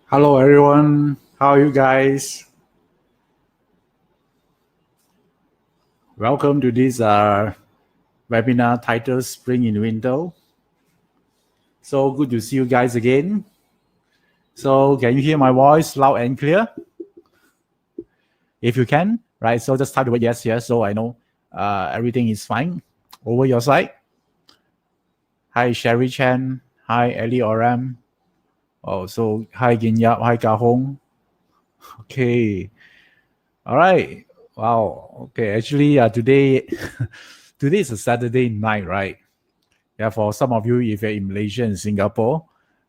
Hello everyone, how are you guys? Welcome to this webinar titled Spring in Winter. So good to see you guys again. So can you hear my voice loud and clear? If you can, right? So just type the word yes here so I know everything is fine over your side. Hi Sherry Chen, hi Ellie Oram. Oh, so hi Ginyap, hi Kahong. Okay, all right. Wow. Okay, actually today today is a Saturday night, right? Yeah, for some of you, if you're in Malaysia and Singapore,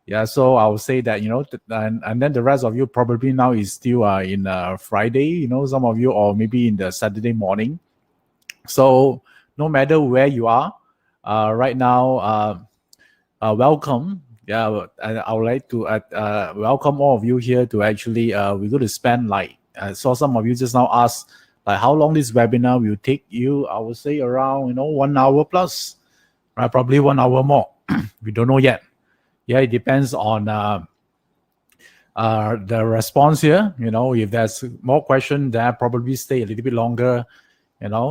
yeah, so I would say that, and then the rest of you probably now is still in Friday, some of you, or maybe in the Saturday morning. So no matter where you are, right now, welcome. Yeah, I would like to welcome all of you here to actually, we're going to spend like, I saw some of you just now ask, like how long this webinar will take you. I would say around, 1 hour plus. Right, probably 1 hour more. We don't know yet. Yeah, it depends on the response here. If there's more question, then I'll probably stay a little bit longer.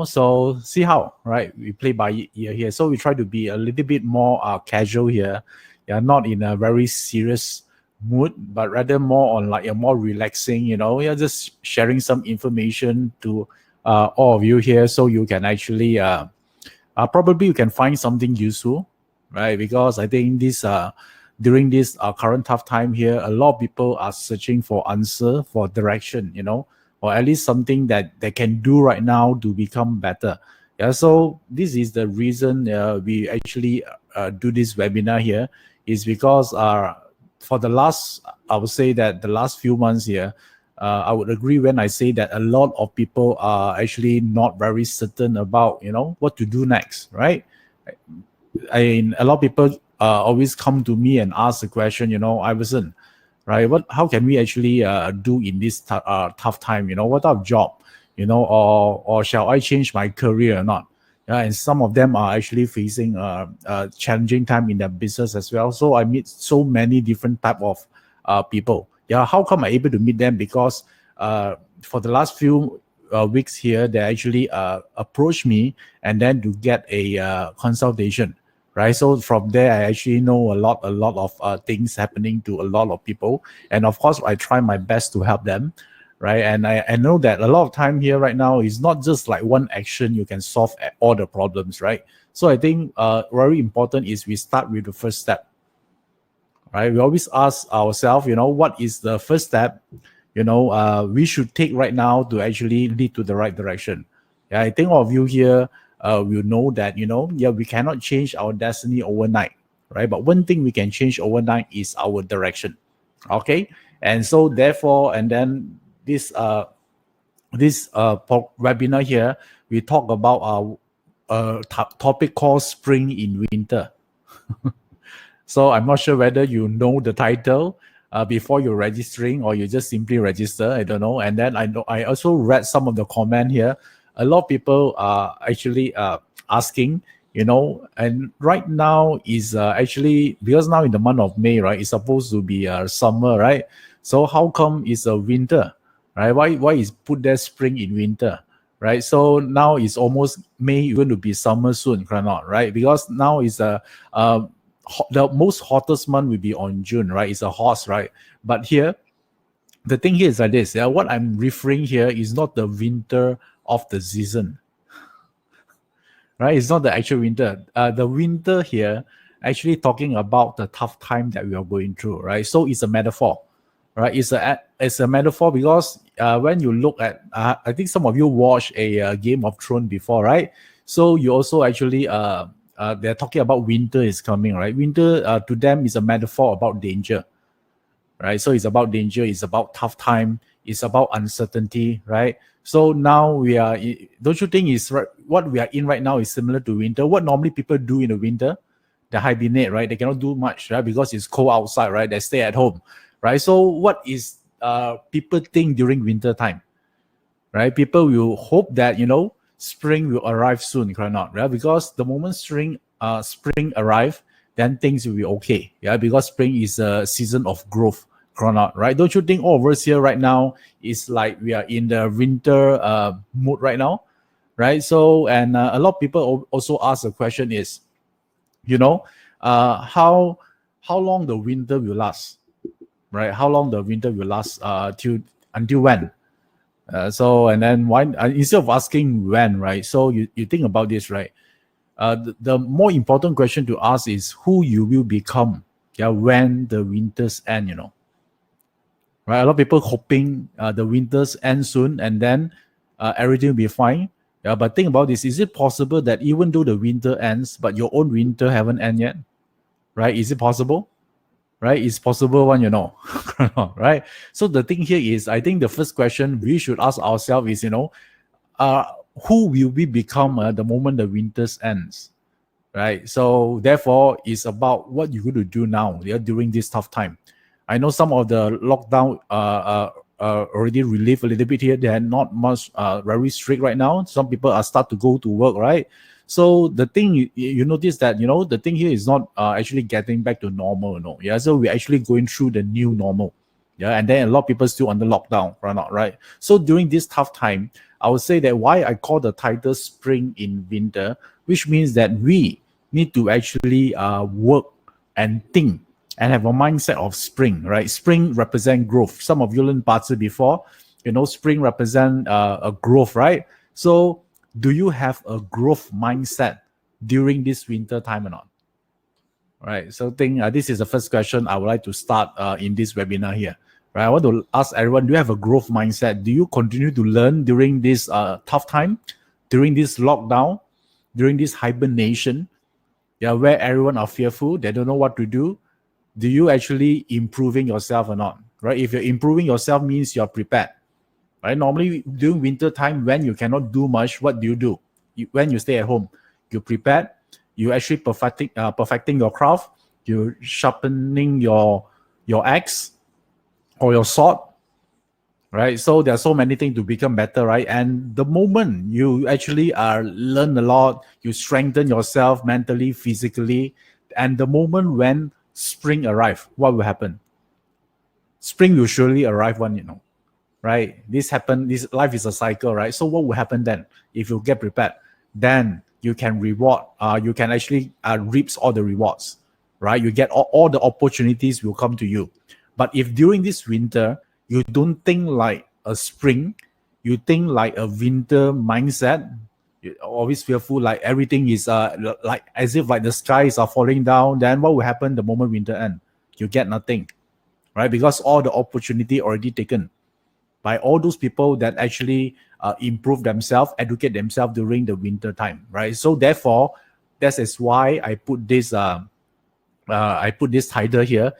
So see how, right? We play by ear here. So we try to be a little bit more casual here. Yeah, not in a very serious mood, but rather more on like a more relaxing. Yeah, just sharing some information to all of you here, so you can actually probably you can find something useful, right? Because I think this during this current tough time here, a lot of people are searching for answer, for direction, or at least something that they can do right now to become better. Yeah, so this is the reason we actually do this webinar here, is because for the last, I would say that the last few months here, I would agree when I say that a lot of people are actually not very certain about, what to do next, right? A lot of people always come to me and ask the question, Iverson, right? How can we actually do in this tough time? What type of job, or shall I change my career or not? And some of them are actually facing a challenging time in their business as well. So I meet so many different type of people. Yeah, how come I able to meet them? Because for the last few weeks here, they actually approached me and then to get a consultation, right? So from there, I actually know a lot of things happening to a lot of people, and of course, I try my best to help them, right? And I know that a lot of time here right now is not just like one action you can solve all the problems, right? So I think very important is we start with the first step, right? We always ask ourselves, what is the first step, we should take right now to actually lead to the right direction. Yeah, I think all of you here will know that, yeah, we cannot change our destiny overnight, right? But one thing we can change overnight is our direction. Okay. And so therefore, and then this webinar here, we talk about a topic called spring in winter. So I'm not sure whether you know the title before you're registering, or you just simply register. I don't know. And then I also read some of the comment here. A lot of people are actually asking, and right now is actually, because now in the month of May, right, it's supposed to be summer, right? So how come it's a winter, right? Why is put there spring in winter? Right, so now it's almost May, going to be summer soon, right? Because now is the most hottest month will be on June, right? It's a horse, right? But here, the thing here is like this. Yeah, what I'm referring here is not the winter of the season, right? It's not the actual winter. The winter here actually talking about the tough time that we are going through, right? So it's a metaphor, right? It's a metaphor because when you look at, I think some of you watched a Game of Thrones before, right? So you also actually they're talking about winter is coming, right? Winter to them is a metaphor about danger, right? So it's about danger, it's about tough time, it's about uncertainty, right? So now don't you think is right, what we are in right now is similar to winter? What normally people do in the winter? They hibernate, right? They cannot do much, right? Because it's cold outside, right? They stay at home, right? So what is people think during winter time, right? People will hope that, spring will arrive soon, not, right? Because the moment spring arrive, then things will be okay. Yeah, because spring is a season of growth, Chrono, right? Don't you think all of us here right now is like we are in the winter mood right now, right? So, and a lot of people also ask the question is, how long the winter will last, right? How long the winter will last until when? So, and then why instead of asking when, right? So you think about this, right? The more important question to ask is who you will become, when the winters end, right? A lot of people hoping the winters end soon and then everything will be fine. Yeah, but think about this: is it possible that even though the winter ends, but your own winter haven't ended yet? Right? Is it possible? Right? It's possible one, right? So the thing here is, I think the first question we should ask ourselves is, uh, who will we become the moment the winters ends? Right? So therefore, it's about what you're going to do now, during this tough time. I know some of the lockdown already relieved a little bit here. They're not much very strict right now. Some people are start to go to work, right? So the thing you notice that the thing here is not actually getting back to normal, yeah. So we're actually going through the new normal, yeah. And then a lot of people still under lockdown, right? So during this tough time, I would say that why I call the title "Spring in Winter," which means that we need to actually work and think and have a mindset of spring, right? Spring represent growth. Some of you learned parts before, spring represent a growth, right? So do you have a growth mindset during this winter time or not? Right. So think this is the first question I would like to start in this webinar here. Right. I want to ask everyone, do you have a growth mindset? Do you continue to learn during this tough time, during this lockdown, during this hibernation? Yeah, where everyone are fearful, they don't know what to do. Do you actually improving yourself or not? Right? If you're improving yourself, means you're prepared. Right? Normally during winter time, when you cannot do much, what do? When you stay at home, you prepared. You actually perfecting your craft. You sharpening your axe or your sword. Right? So there are so many things to become better, right? And the moment you actually learn a lot, you strengthen yourself mentally, physically, and the moment when spring arrive, what will happen? Spring will surely arrive one, right? This life is a cycle, right? So what will happen then? If you get prepared, then you can you can actually reap all the rewards, right? You get all the opportunities will come to you. But if during this winter, you don't think like a spring, you think like a winter mindset, you're always fearful, like everything is like as if like the skies are falling down, then what will happen the moment winter end? You get nothing, right? Because all the opportunity already taken by all those people that actually improve themselves, educate themselves during the winter time, right? So therefore, that is why I put this title here,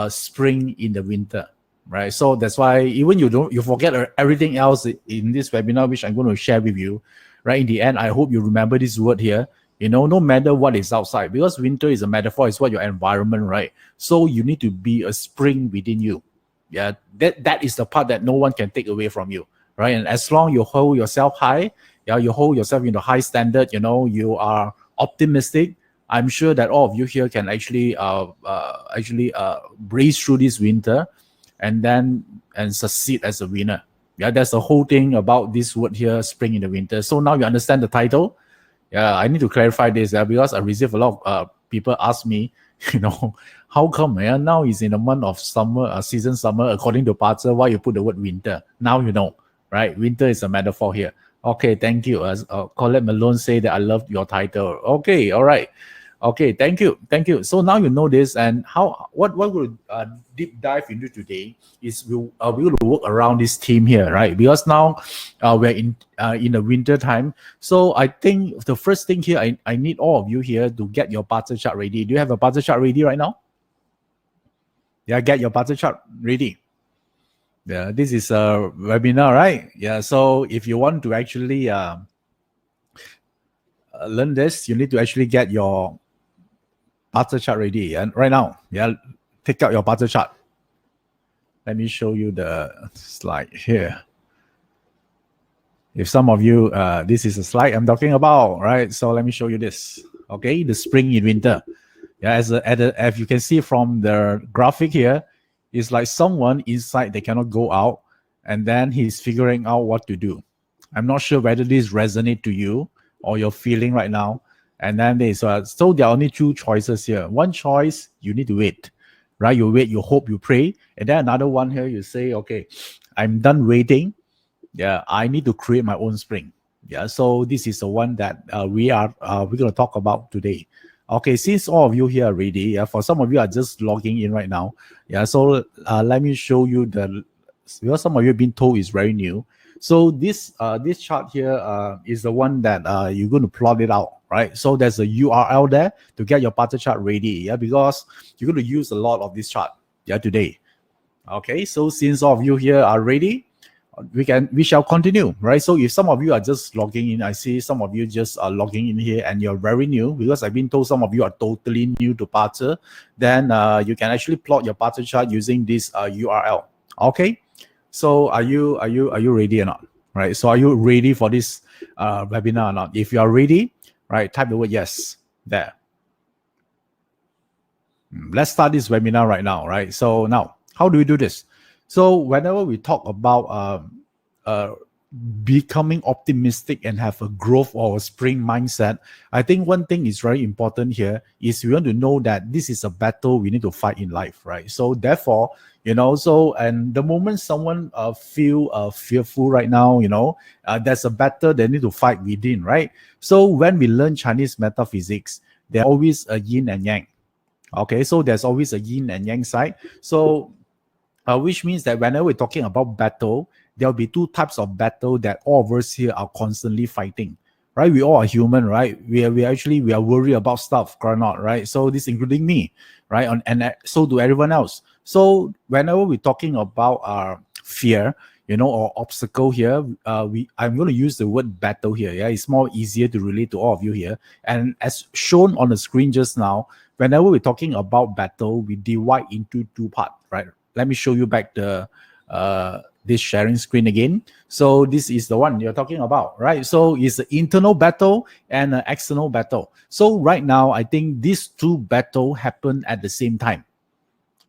spring in the winter, right? So that's why even you forget everything else in this webinar, which I'm going to share with you, right? In the end, I hope you remember this word here. No matter what is outside, because winter is a metaphor, it's what your environment, right? So you need to be a spring within you. Yeah, that is the part that no one can take away from you, right? And as long you hold yourself high, you hold yourself in the high standard, you are optimistic. I'm sure that all of you here can actually breeze through this winter and succeed as a winner. Yeah, that's the whole thing about this word here, spring in the winter. So now you understand the title. Yeah, I need to clarify this because I receive a lot of people ask me, how come now is in the month of summer, season summer, according to Parzer, why you put the word winter? Now you know, right? Winter is a metaphor here. Okay, thank you. Colette Malone say that I love your title. Okay, all right. Okay, thank you. So now you know this, and what we'll deep dive into today is we will work around this theme here, right? Because now we're in the winter time. So I think the first thing here, I need all of you here to get your bar chart ready. Do you have a bar chart ready right now? Yeah, get your bar chart ready. Yeah, this is a webinar, right? Yeah, so if you want to actually learn this, you need to actually get your bar chart ready. And right now, yeah, take out your bar chart. Let me show you the slide here. If some of you, this is a slide I'm talking about, right? So let me show you this. Okay, the spring in winter. Yeah, as you can see from the graphic here, It's like someone inside, they cannot go out, and then he's figuring out what to do. I'm not sure whether this resonate to you or you're feeling right now. And then so there are only two choices here. One choice, you need to wait, right? You wait, you hope, you pray. And then another one here, you say, okay, I'm done waiting. Yeah, I need to create my own spring. Yeah, so this is the one that we're going to talk about today. Okay, since all of you here are ready, yeah, for some of you are just logging in right now. Yeah, so let me show you because some of you have been told is very new. So this chart here is the one that you're going to plot it out, right? So there's a URL there to get your party chart ready, yeah, because you're going to use a lot of this chart, yeah, today. Okay, so since all of you here are ready, we shall continue, right? So if some of you are just logging in, I see some of you just are logging in here and you're very new, because I've been told some of you are totally new to Parter, then you can actually plot your Parter chart using this URL. Okay, so are you ready or not? Right? So are you ready for this webinar or not? If you are ready, right, type the word yes there. Let's start this webinar right now, right? So now, how do we do this? So whenever we talk about becoming optimistic and have a growth or a spring mindset, I think one thing is very important here is we want to know that this is a battle we need to fight in life, right? So therefore, and the moment someone feel fearful right now, there's a battle they need to fight within, right? So when we learn Chinese metaphysics, there's always a yin and yang. Okay, so there's always a yin and yang side. So which means that whenever we're talking about battle, there'll be two types of battle that all of us here are constantly fighting, right? We all are human, right? We are worried about stuff or not, right? So this including me, right? And so do everyone else. So whenever we're talking about fear, or obstacle here, I'm going to use the word battle here. Yeah, it's more easier to relate to all of you here. And as shown on the screen just now, whenever we're talking about battle, we divide into two parts, right? Let me show you back this sharing screen again. So this is the one you're talking about, right? So it's an internal battle and an external battle. So right now, I think these two battles happen at the same time,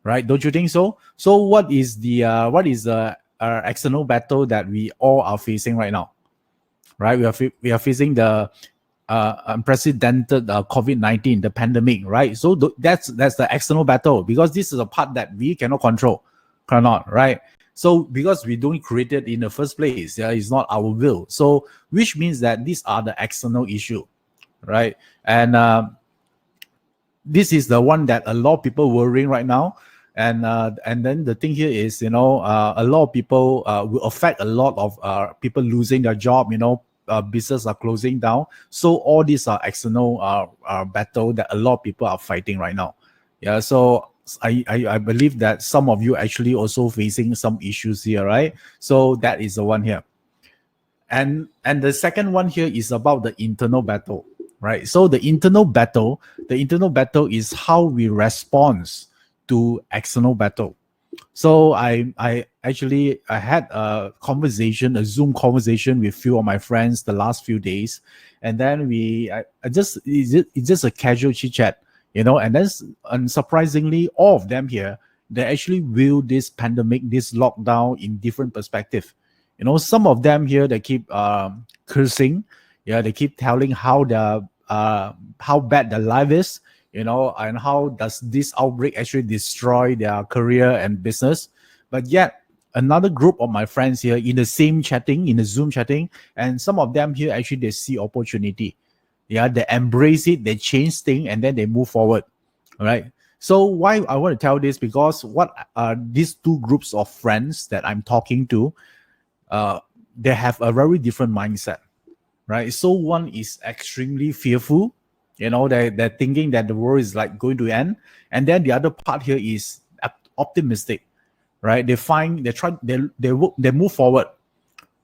right? Don't you think so? So what is the external battle that we all are facing right now, right? We are facing the unprecedented COVID-19, the pandemic, right? So that's the external battle, because this is a part that we cannot control, right? So because we don't create it in the first place, yeah, it's not our will. So which means that these are the external issue, right? And this is the one that a lot of people worrying right now. And then the thing here is, a lot of people will affect a lot of people losing their job, business are closing down. So all these are external battle that a lot of people are fighting right now. Yeah, so I believe that some of you actually also facing some issues here, right? So that is the one here. And the second one here is about the internal battle, right? So the internal battle is how we respond to external battle. So I had a Zoom conversation with a few of my friends the last few days, and then it's just a casual chit chat, and then unsurprisingly, all of them here, they actually view this pandemic, this lockdown in different perspective. Some of them here, they keep cursing, yeah, they keep telling how bad their life is, and how does this outbreak actually destroy their career and business. But yet another group of my friends here in the same chatting, in the Zoom chatting, and some of them here actually they see opportunity. Yeah, they embrace it, they change things, and then they move forward. All right. So why I want to tell this, because what are these two groups of friends that I'm talking to, they have a very different mindset, right? So one is extremely fearful, they're thinking that the world is like going to end, and then the other part here is optimistic, right? They move forward,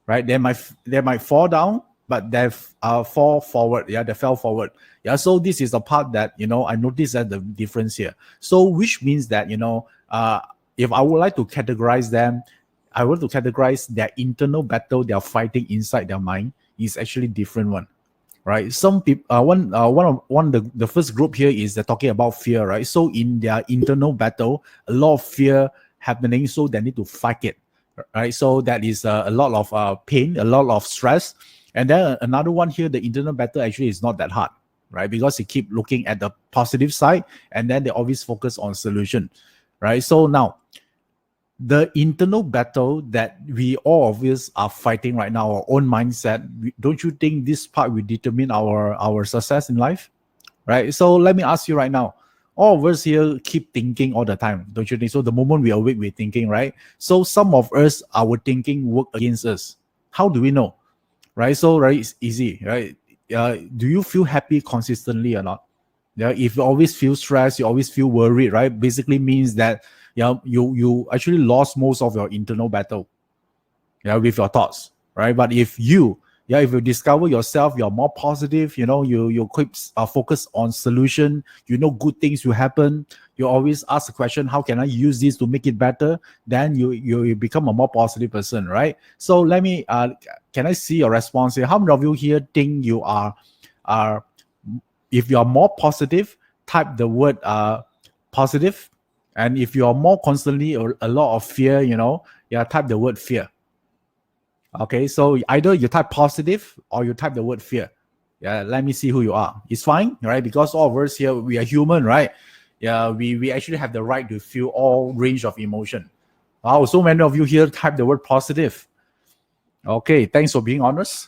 right? They might fall down, but they fall forward. Yeah, they fell forward. Yeah, so this is the part that I noticed that the difference here. So which means that if I would like to categorize them, I want to categorize their internal battle they are fighting inside their mind is actually different one, right? Some people, one of the first group here is they're talking about fear, right? So in their internal battle, a lot of fear happening, so they need to fight it, right? So that is a lot of pain, a lot of stress. And then another one here, the internal battle actually is not that hard, right? Because you keep looking at the positive side, and then they always focus on solution, right? So now, the internal battle that we all of us are fighting right now, our own mindset, don't you think this part will determine our success in life, right? So let me ask you right now, all of us here keep thinking all the time, don't you think? So the moment we awake, we're thinking, right? So some of us, our thinking work against us. How do we know, right? So right, it's easy, right? Do you feel happy consistently or not? Yeah, if you always feel stressed, you always feel worried, right? Basically means that you actually lost most of your internal battle, with your thoughts, right? But if you discover yourself, you're more positive, you keep focus on solution, good things will happen. You always ask the question, how can I use this to make it better? Then you become a more positive person, right? So let me can I see your response here? How many of you here think you are if you are more positive, type the word positive. And if you are more constantly a lot of fear, type the word fear. Okay, so either you type positive or you type the word fear. Yeah, let me see who you are. It's fine, right? Because all of us here, we are human, right? Yeah, we actually have the right to feel all range of emotion. Wow, so many of you here type the word positive. Okay, thanks for being honest.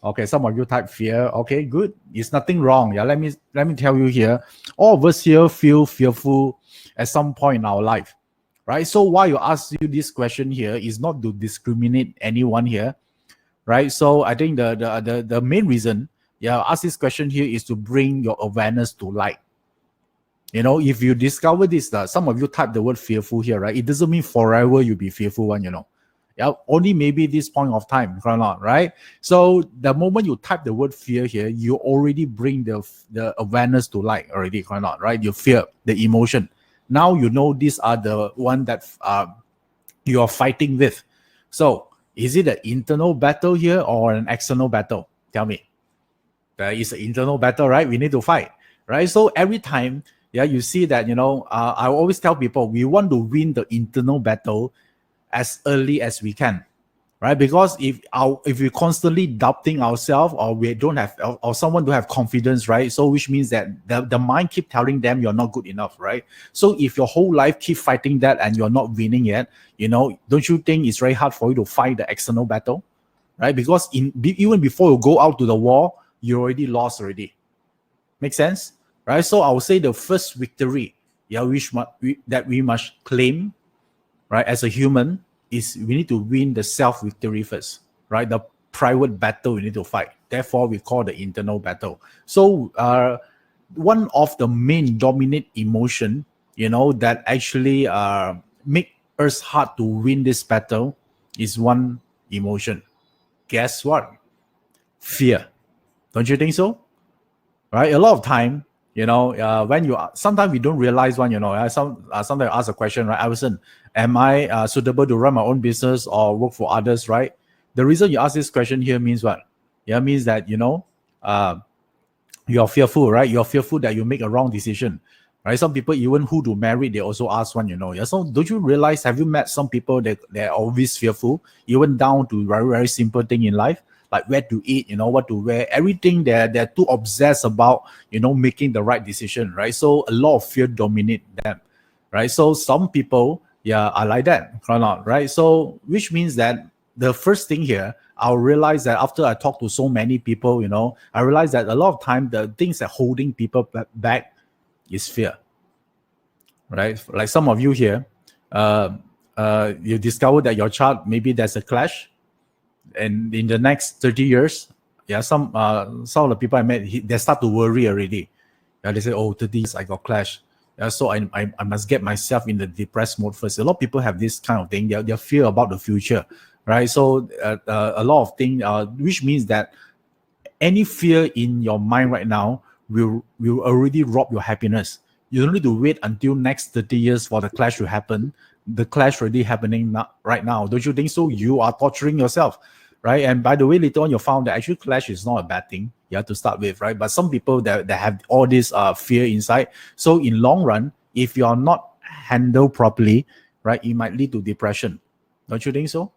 Okay, some of you type fear. Okay, good. It's nothing wrong. Yeah, let me tell you here. All of us here feel fearful at some point in our life, right? So why you ask you this question here is not to discriminate anyone here, right? So I think the main reason, ask this question here is to bring your awareness to light. If you discover this, some of you type the word fearful here, right? It doesn't mean forever you'll be fearful one, Yeah, only maybe this point of time, right? So the moment you type the word fear here, you already bring the awareness to light already, right? You fear the emotion. Now you know these are the one that you are fighting with. So is it an internal battle here or an external battle? Tell me. There is an internal battle, right? We need to fight, right? So every time, you see that, I always tell people we want to win the internal battle as early as we can, right? Because if we constantly doubting ourselves, or we don't have, or someone don't have confidence, right? So which means that the mind keep telling them you're not good enough, right? So if your whole life keep fighting that and you're not winning yet, don't you think it's very hard for you to fight the external battle, right? Because even before you go out to the war, you already lost already. Make sense, right? So I would say the first victory, that we must claim, right, as a human, is we need to win the self victory first, right? The private battle we need to fight. Therefore, we call the internal battle. So one of the main dominant emotion, that actually make us hard to win this battle is one emotion. Guess what? Fear. Don't you think so? Right? A lot of time, when you sometimes we don't realize one, sometimes I ask a question, right? Iverson, am I suitable to run my own business or work for others, right? The reason you ask this question here means what? Yeah, means that, you're fearful, right? You're fearful that you make a wrong decision, right? Some people, even who to marry, they also ask one, Yeah. So don't you realize, have you met some people that they're always fearful, even down to very, very simple thing in life? Like where to eat, what to wear, everything they're too obsessed about, making the right decision, right? So a lot of fear dominate them, right? So some people, are like that, right? So which means that the first thing here, I'll realize that after I talk to so many people, I realize that a lot of time the things that holding people back is fear, right? Like some of you here, you discover that your child, maybe there's a clash, and in the next 30 years, some of the people I met, they start to worry already. They say, oh, 30 years I got clash. So I must get myself in the depressed mode first. A lot of people have this kind of thing. They fear about the future, right? So a lot of things, which means that any fear in your mind right now will already rob your happiness. You don't need to wait until next 30 years for the clash to happen. The clash already happening right now. Don't you think so? You are torturing yourself, right? And by the way, later on you found that actually clash is not a bad thing. You have to start with, right? But some people that have all this fear inside. So in long run, if you are not handled properly, right, it might lead to depression. Don't you think so?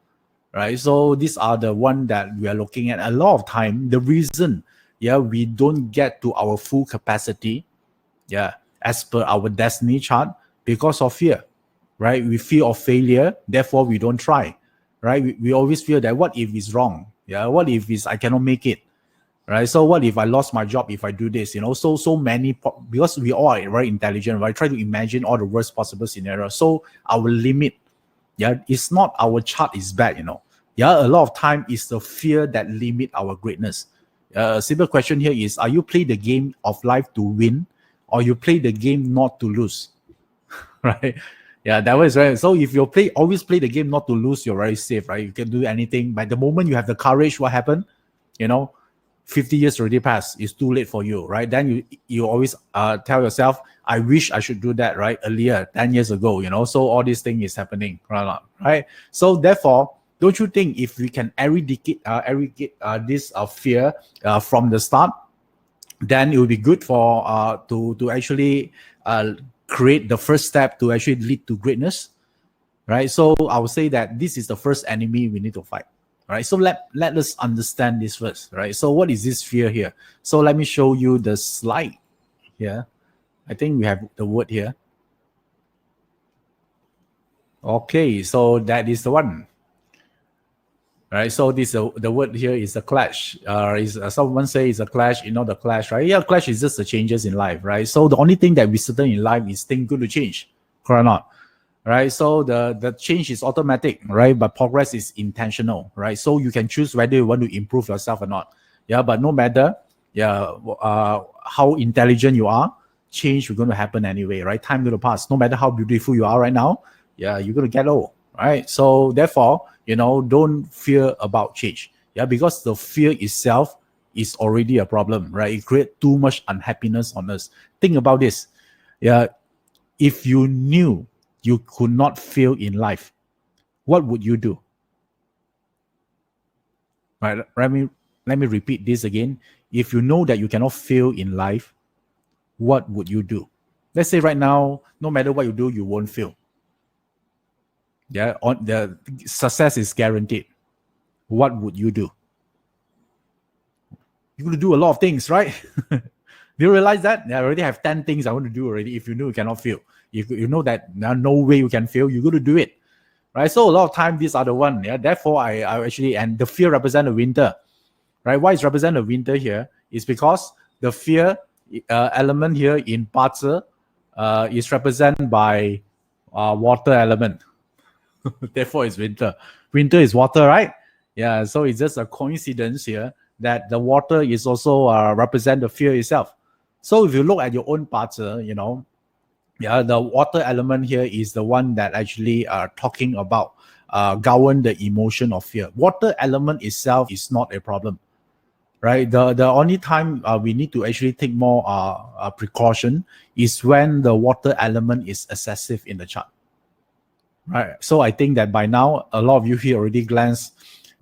Right. So these are the one that we are looking at. A lot of time, the reason, we don't get to our full capacity, as per our destiny chart, because of fear, right? We fear of failure, therefore we don't try, right? We always feel that what if it's wrong? What if it's I cannot make it? Right. So what if I lost my job if I do this? So many because we all are very intelligent, right? Try to imagine all the worst possible scenarios. So our limit, it's not our chart is bad. A lot of time it's the fear that limit our greatness. A simple question here is: are you play the game of life to win, or you play the game not to lose? Right? That was right. So if you always play the game not to lose, you're very safe, right? You can do anything. But the moment you have the courage, what happened? 50 years already passed. It's too late for you, right? Then you always tell yourself, I wish I should do that, right? Earlier, 10 years ago, So all this thing is happening, right? So therefore, don't you think if we can eradicate this fear from the start, then it will be good for to actually create the first step to actually lead to greatness, right? So I would say that this is the first enemy we need to fight. Right, so let us understand this first, right? So what is this fear here? So let me show you the slide here. I think we have the word here. Okay, so that is the one. Right, so this the word here is a clash. Is someone say it's a clash? The clash, right? Yeah, clash is just the changes in life, right? So the only thing that we certain in life is things good to change, correct or not? Right, so the change is automatic, right? But progress is intentional, right? So you can choose whether you want to improve yourself or not. But no matter how intelligent you are, change is going to happen anyway, right? Time going to pass. No matter how beautiful you are right now, you're going to get old, right? So therefore, don't fear about change, because the fear itself is already a problem, right? It creates too much unhappiness on us. Think about this. If you knew you could not fail in life, what would you do? Right? Let me repeat this again. If you know that you cannot fail in life, what would you do? Let's say right now, no matter what you do, you won't fail. On the success is guaranteed. What would you do? You're going to do a lot of things, right? Do you realize that? I already have 10 things I want to do already. If you know you cannot fail, if you know that no way you can fail, you're going to do it. Right, so a lot of time these are the one. Therefore, I actually, and the fear represent the winter. Right, why is represent the winter here? Is because the fear element here in Patsa is represented by water element. Therefore, it's winter. Winter is water, right? So it's just a coincidence here that the water is also represent the fear itself. So if you look at your own Patsa, the water element here is the one that actually talking about govern the emotion of fear. Water element itself is not a problem, right? The only time we need to actually take more precaution is when the water element is excessive in the chart, right? So I think that by now a lot of you here already glance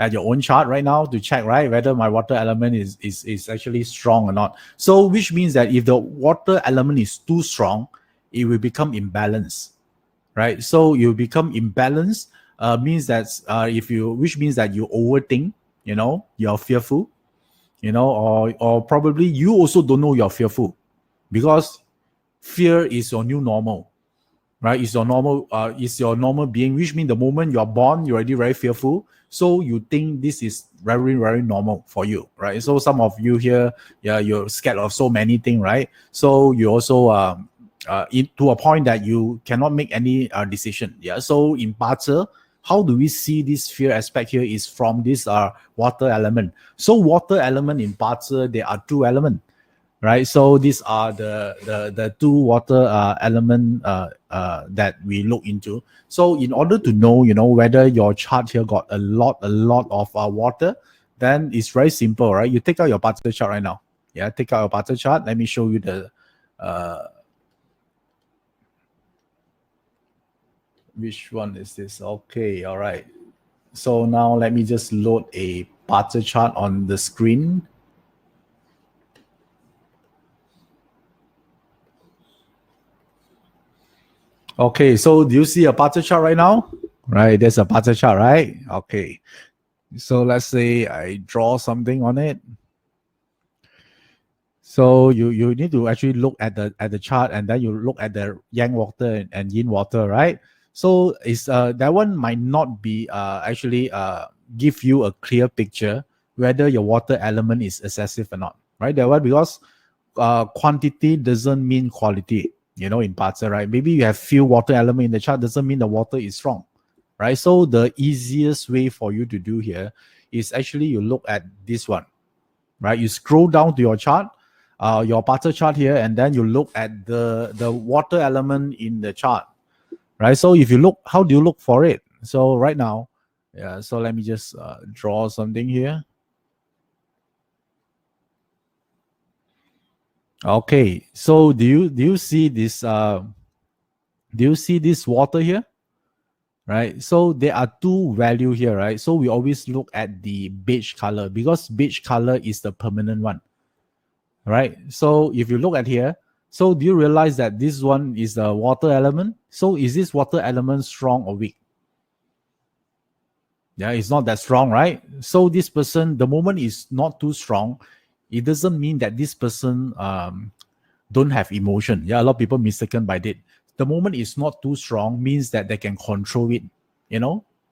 at your own chart right now to check, right, whether my water element is actually strong or not. So which means that if the water element is too strong, it will become imbalanced, right? So you become imbalanced means that which means that you overthink, you're fearful, or probably you also don't know you're fearful, because fear is your new normal, right? It's your normal being, which means the moment you're born, you're already very fearful. So you think this is very, very normal for you, right? So some of you here, you're scared of so many things, right? So you also to a point that you cannot make any decision. So in Patsa, how do we see this fear aspect here is from this water element. So water element in Patsa, there are two elements, right? So these are the two water element that we look into. So in order to know, whether your chart here got a lot of water, then it's very simple, right? You take out your Patsa chart right now. Take out your Patsa chart. Let me show you the which one is this? Okay, all right. So now let me just load a Patsa chart on the screen. Okay, so do you see a butter chart right now? Right, there's a butter chart, right? Okay. So let's say I draw something on it. So you need to actually look at the chart, and then you look at the yang water and yin water, right? So it's that one might not be actually give you a clear picture whether your water element is excessive or not, right? That one, because quantity doesn't mean quality, in parts, right? Maybe you have few water element in the chart, doesn't mean the water is strong, right? So the easiest way for you to do here is actually you look at this one, right? You scroll down to your chart, your butter chart here, and then you look at the water element in the chart, right? So if you look, how do you look for it? So right now, yeah. So let me just draw something here. Okay. So do you see this? Do you see this water here? Right. So there are two value here, right? So we always look at the beige color because beige color is the permanent one, right? So if you look at here, so do you realize that this one is the water element? So is this water element strong or weak? Yeah, it's not that strong, right? So this person, the moment is not too strong, it doesn't mean that this person don't have emotion. Yeah, a lot of people mistaken by that. The moment is not too strong means that they can control it.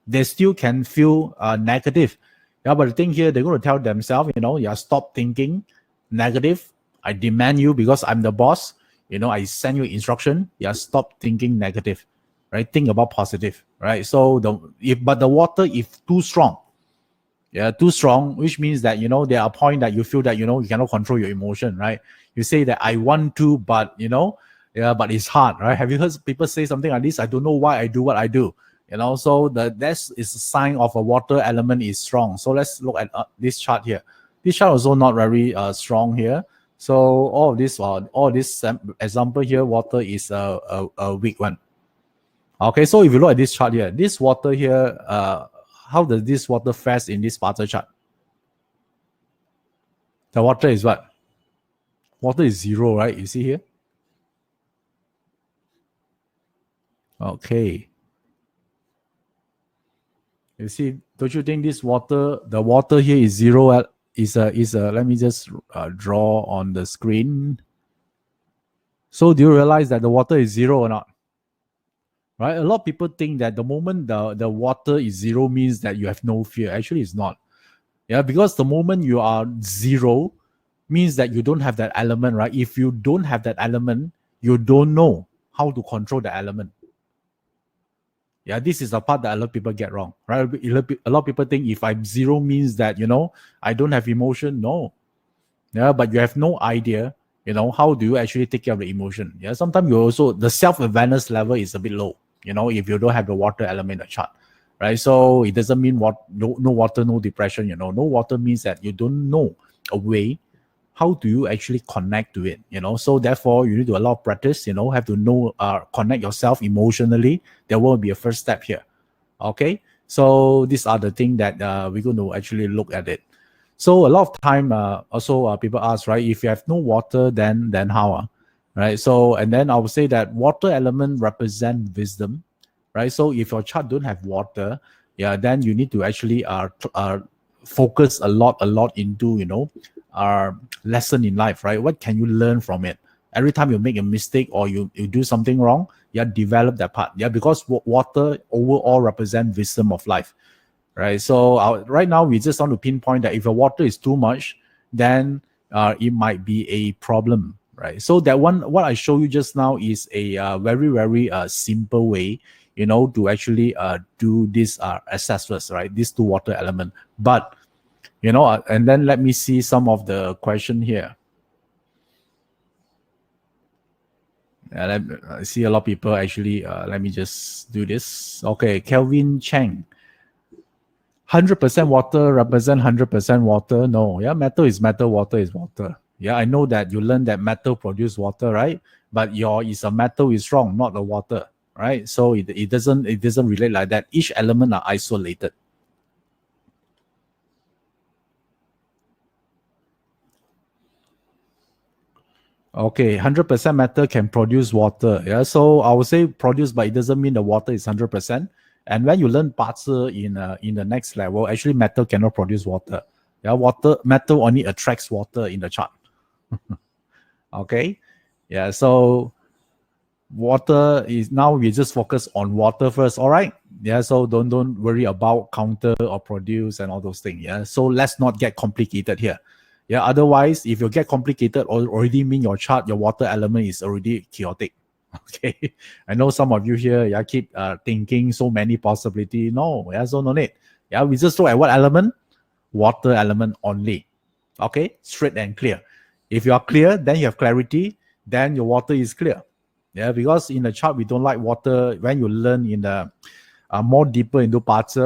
They still can feel negative. Yeah, but the thing here, they're going to tell themselves, yeah, stop thinking negative. I demand you because I'm the boss. I send you instruction. Yeah, stop thinking negative. Right? Think about positive. Right? So but the water, if too strong, yeah, too strong, which means that there are point that you feel that you cannot control your emotion, right? You say that I want to, but yeah, but it's hard, right? Have you heard people say something like this? I don't know why I do what I do. So that's is a sign of a water element is strong. So let's look at this chart here. This chart also not very strong here. So all this example here, water is a weak one. Okay, so if you look at this chart here, this water here, how does this water fast in this butter chart? The water is what? Water is zero, right? You see here? Okay. You see, don't you think this water, the water here is zero? Let me just draw on the screen. So do you realize that the water is zero or not? Right? A lot of people think that the moment the water is zero means that you have no fear. Actually, it's not. Yeah, because the moment you are zero means that you don't have that element, right? If you don't have that element, you don't know how to control the element. Yeah, this is the part that a lot of people get wrong, right? A lot of people think if I'm zero means that, I don't have emotion. No. Yeah, but you have no idea, how do you actually take care of the emotion? Yeah, sometimes you also, the self-awareness level is a bit low, if you don't have the water element in the chart, right? So it doesn't mean no water, no depression, no water means that you don't know a way how do you actually connect to it, so therefore you need to do a lot of practice, have to know connect yourself emotionally. There will be a first step here. Okay, so these are the things that we're going to actually look at it. So a lot of time also people ask, right, if you have no water, then how right? So and then I would say that water element represent wisdom, right? So if your chart don't have water, yeah, then you need to actually focus a lot into our lesson in life, right? What can you learn from it? Every time you make a mistake or you do something wrong, yeah, develop that part. Yeah, because water overall represent wisdom of life, right? So right now we just want to pinpoint that if the water is too much, then it might be a problem, right? So that one, what I show you just now is a very very simple way, to actually do this assessments, right? These two water element, but and then let me see some of the question here. I see a lot of people actually. Let me just do this. Okay, Kelvin Cheng. 100% water represent 100% water. No, yeah, metal is metal, water is water. Yeah, I know that you learned that metal produce water, right? But your is a metal is strong, not the water, right? So it doesn't relate like that. Each element are isolated. Okay, 100% metal can produce water. Yeah, so I would say produce, but it doesn't mean the water is 100%. And when you learn parts in the next level, actually metal cannot produce water. Yeah, metal only attracts water in the chart. Okay, yeah. So water is now we just focus on water first. All right. Yeah. So don't worry about counter or produce and all those things. Yeah. So let's not get complicated here. Yeah. Otherwise, if you get complicated, already mean your chart, your water element is already chaotic. Okay. I know some of you here, yeah, keep thinking so many possibility. No, yeah, so no need. Yeah, we just look at what element? Water element only. Okay, straight and clear. If you are clear, then you have clarity, then your water is clear. Yeah, because in the chart, we don't like water. When you learn in the more deeper into parts,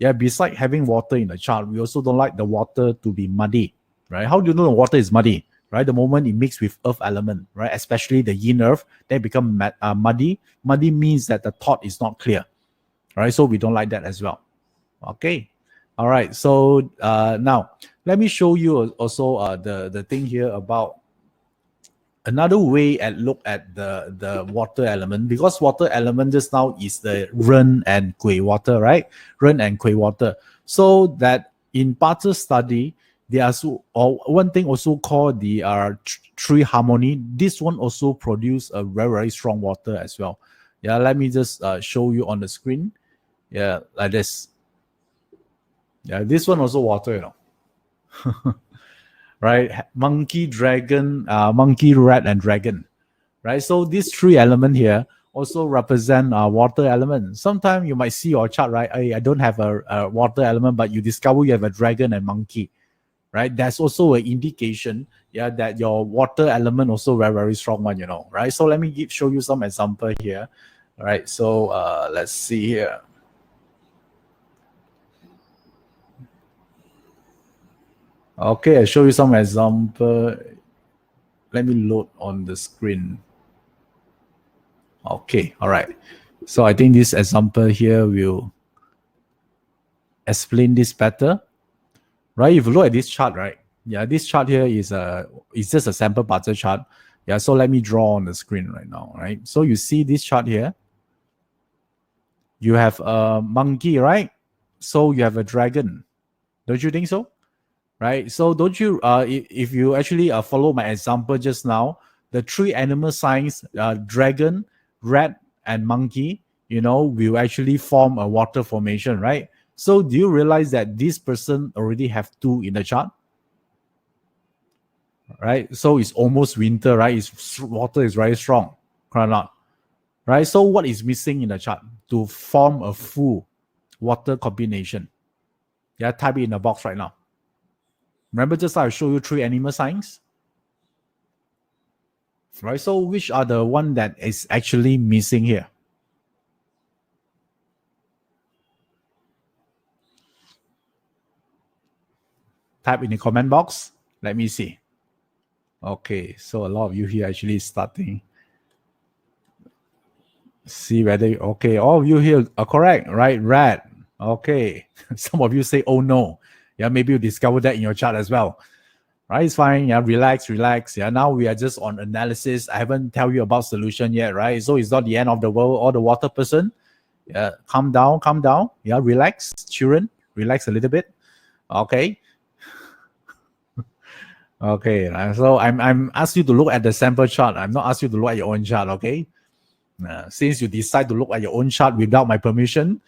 yeah, besides having water in the chart, we also don't like the water to be muddy, right? How do you know the water is muddy, right? The moment it mixes with earth element, right? Especially the yin earth, they become muddy. Muddy means that the thought is not clear, right? So we don't like that as well. Okay. All right. So now let me show you also the thing here about another way at look at the water element, because water element just now is the Ren and Gui water, right? Ren and Gui water. So that in Parts study, there are one thing also called the tree harmony. This one also produce a very, very strong water as well. Yeah, let me just show you on the screen. Yeah, like this. Yeah, this one also water, you know. Right? Monkey, dragon, monkey, rat, and dragon. Right? So these three elements here also represent water element. Sometimes you might see your chart, right? I don't have a water element, but you discover you have a dragon and monkey. Right? That's also an indication, yeah, that your water element also very, very strong one, you know, right? So let me show you some example here. All right. So let's see here. Okay, I'll show you some example. Let me load on the screen. Okay, all right. So I think this example here will explain this better, right? If you look at this chart, right? Yeah, this chart here is just a sample parser chart. Yeah, so let me draw on the screen right now, right? So you see this chart here. You have a monkey, right? So you have a dragon. Don't you think so? Right? So don't you if you actually follow my example just now, the three animal signs, dragon, rat, and monkey, you know, will actually form a water formation, right? So do you realize that this person already have two in the chart? Right? So it's almost winter, right? It's water is very strong, correct or not? Right? So what is missing in the chart to form a full water combination? Yeah, type it in the box right now. Remember just I show you three animal signs? Right? So which are the one that is actually missing here? Type in the comment box. Let me see. Okay, so a lot of you here actually starting. See whether, okay, all of you here are correct, right? Rat. Okay. Some of you say, oh no. Yeah, maybe you discover that in your chart as well. Right, it's fine. Yeah, relax. Yeah, now we are just on analysis. I haven't tell you about solution yet, right? So it's not the end of the world or the water person. Yeah, calm down. Yeah, relax, children. Relax a little bit. Okay. Okay. So I'm asked you to look at the sample chart. I'm not asked you to look at your own chart. Okay. Since you decide to look at your own chart without my permission,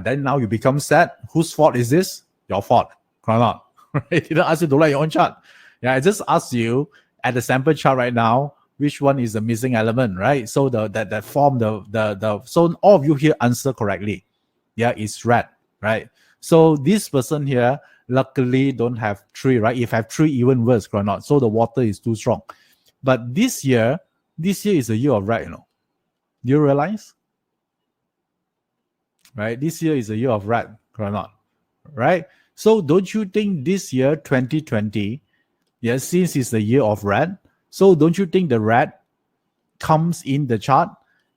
then now you become sad. Whose fault is this? Your fault. Correct not? I didn't ask you to look at your own chart. Yeah, I just asked you at the sample chart right now, which one is the missing element, right? So that form the so all of you here answer correctly. Yeah, it's red, right? So this person here luckily don't have three, right? If have three, even worse, correct not? So the water is too strong. But this year is a year of red, you know. Do you realize? Right? This year is a year of rat, or not? Right? So don't you think this year, 2020, yes, since it's the year of rat, so don't you think the rat comes in the chart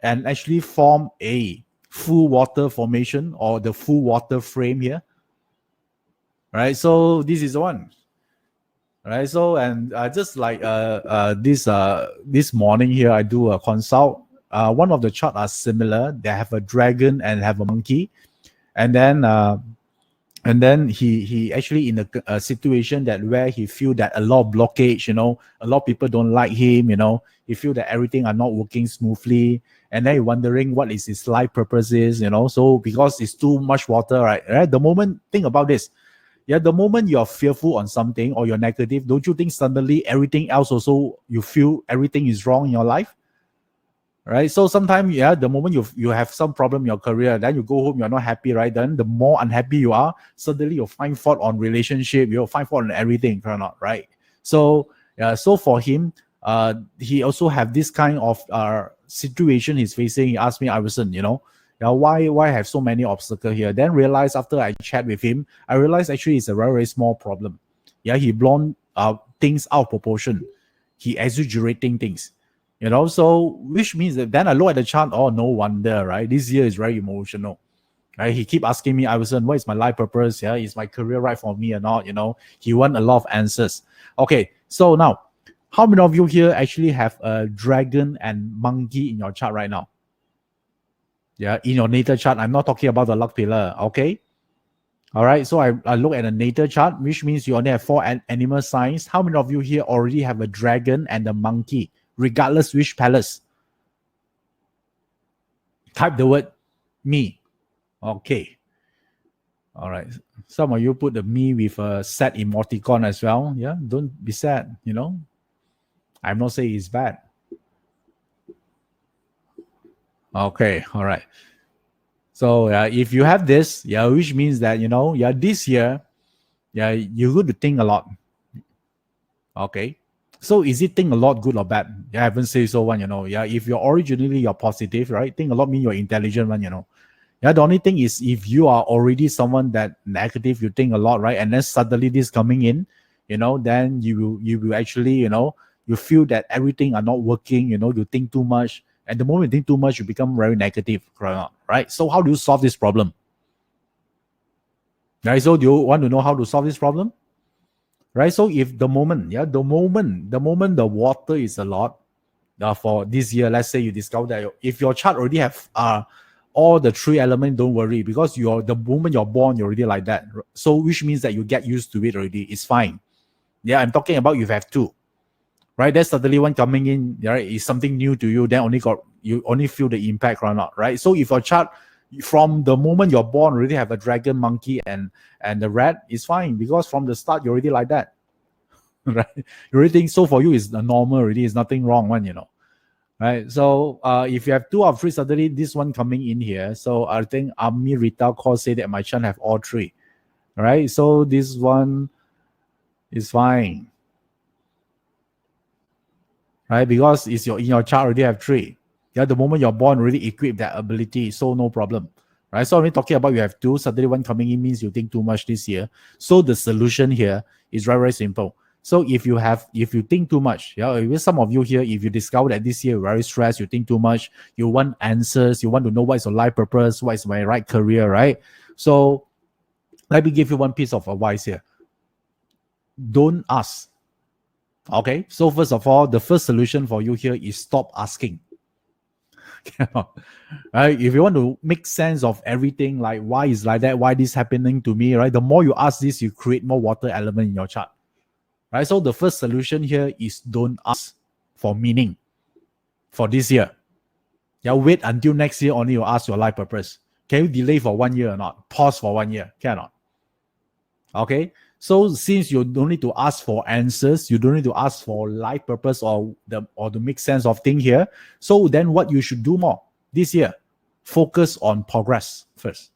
and actually form a full water formation or the full water frame here? Right? So this is the one. right? So and just like this morning here, I do a consult. One of the chart are similar. They have a dragon and have a monkey, and then he actually in a situation that where he feel that a lot of blockage, a lot of people don't like him, he feel that everything are not working smoothly, and then he wondering what is his life purpose is, so because it's too much water, right, the moment, think about this. Yeah, the moment you're fearful on something or you're negative, don't you think suddenly everything else also you feel everything is wrong in your life? Right? So sometimes, yeah, the moment you have some problem in your career, then you go home, you're not happy, right? Then the more unhappy you are, suddenly you'll find fault on relationship, you'll find fault on everything, right? So yeah, so for him, he also have this kind of situation he's facing. He asked me, Iverson, yeah, why have so many obstacles here? Then realize after I chat with him, I realized actually it's a very, very small problem. Yeah, he blown things out of proportion. He exaggerating things. So which means that then I look at the chart, oh, no wonder, right? This year is very emotional, right? He keep asking me, Iverson, what is my life purpose? Yeah, is my career right for me or not? He want a lot of answers. Okay, so now, how many of you here actually have a dragon and monkey in your chart right now? Yeah, in your natal chart. I'm not talking about the luck pillar, okay? All right, so I look at a natal chart, which means you only have 4 animal signs. How many of you here already have a dragon and a monkey, regardless which palace? Type the word me. Okay. All right. Some of you put the me with a sad emoticon as well. Yeah, don't be sad, I'm not saying it's bad. Okay, all right. So if you have this, which means that, this year, you're going to think a lot. Okay. So is it think a lot good or bad? I haven't said so one, if you're positive, right? Think a lot mean you're intelligent one, Yeah, the only thing is if you are already someone that negative, you think a lot, right? And then suddenly this coming in, then you will actually, you feel that everything are not working, you think too much. And the moment you think too much, you become very negative, right? So how do you solve this problem? Right. So do you want to know how to solve this problem? Right. So if the moment the water is a lot, for this year, let's say you discover that if your chart already have all the 3 elements, don't worry, because the moment you're born, you're already like that. So which means that you get used to it already. It's fine. Yeah, I'm talking about you have 2. Right? There's suddenly one coming in, right? It's something new to you, then you only feel the impact or not, right? So if your chart from the moment you're born already have a dragon, monkey, and the rat, is fine, because from the start you're already like that. Right? You already think so for you is the normal already, is nothing wrong one, right? So if you have 2 or 3, suddenly this one coming in here. So I think Ami Rita call say that my chart have all 3. Right? So this one is fine. Right? Because it's in your chart already have 3. Yeah, the moment you're born already equipped that ability, so no problem. Right? So only talking about you have 2, suddenly one coming in means you think too much this year. So the solution here is very, very simple. So if you think too much, with some of you here, if you discover that this year you're very stressed, you think too much, you want answers, you want to know what is your life purpose, what is my right career, right? So let me give you one piece of advice here. Don't ask. Okay. So first of all, the first solution for you here is stop asking. Right? If you want to make sense of everything, like why is like that, why this happening to me, right? The more you ask this, you create more water element in your chart. Right? So the first solution here is don't ask for meaning for this year. Yeah, wait until next year only you ask your life purpose. Can you delay for 1 year or not? Pause for 1 year. Cannot. Okay. So since you don't need to ask for answers, you don't need to ask for life purpose or to make sense of thing here. So then what you should do more this year, focus on progress first.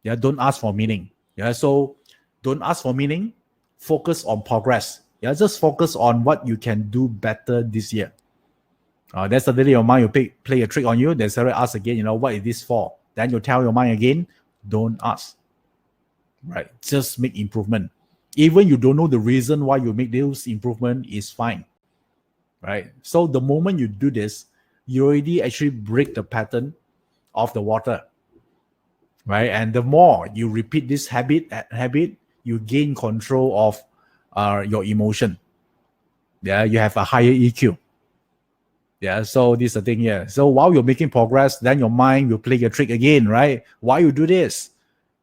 Yeah, don't ask for meaning. Yeah, so don't ask for meaning, focus on progress. Yeah, just focus on what you can do better this year. That's suddenly your mind will play a trick on you. Then suddenly ask again, what is this for? Then you tell your mind again, don't ask. Right? Just make improvement. Even you don't know the reason why you make those improvement is fine. Right? So the moment you do this, you already actually break the pattern of the water. Right? And the more you repeat this habit, you gain control of your emotion. Yeah, you have a higher EQ. Yeah, so this is the thing here. So while you're making progress, then your mind will play a trick again, right? Why you do this?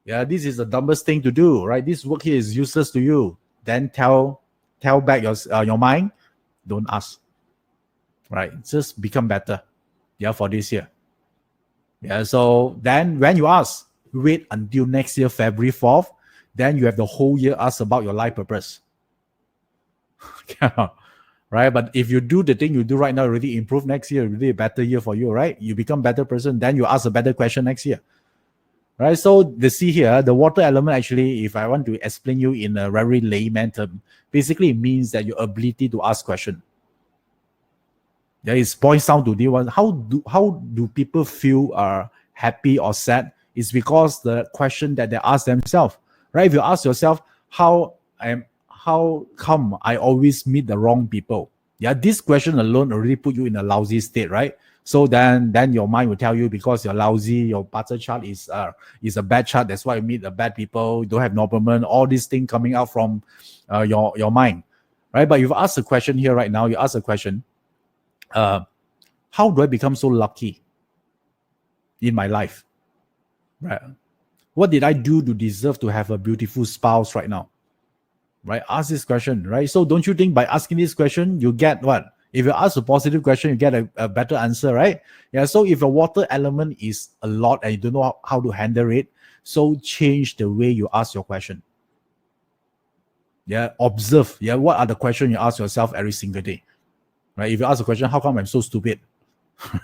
Yeah, this is the dumbest thing to do, right? This work here is useless to you. Then tell back your mind, don't ask, right? Just become better. Yeah, for this year. Yeah, so then when you ask, wait until next year, February 4th, then you have the whole year ask about your life purpose. Right? But if you do the thing you do right now, already improve next year, really a better year for you, right? You become better person, then you ask a better question next year. Right? So the see here, the water element actually, if I want to explain you in a very layman term, basically it means that your ability to ask question. Yeah, it boils down to the one. How do people feel happy or sad? It's because the question that they ask themselves, right? If you ask yourself, how come I always meet the wrong people? Yeah, this question alone already put you in a lousy state, right? So then your mind will tell you because you're lousy, your butter chart is a bad chart. That's why you meet the bad people. You don't have noblemen. All these things coming out from your mind, right? But you've asked a question here right now. You ask a question. How do I become so lucky in my life? Right? What did I do to deserve to have a beautiful spouse right now? Right? Ask this question, right? So don't you think by asking this question, you get what? If you ask a positive question, you get a better answer, right? Yeah. So if a water element is a lot and you don't know how to handle it, so change the way you ask your question. Yeah. Observe. Yeah. What are the questions you ask yourself every single day? Right? If you ask a question, how come I'm so stupid?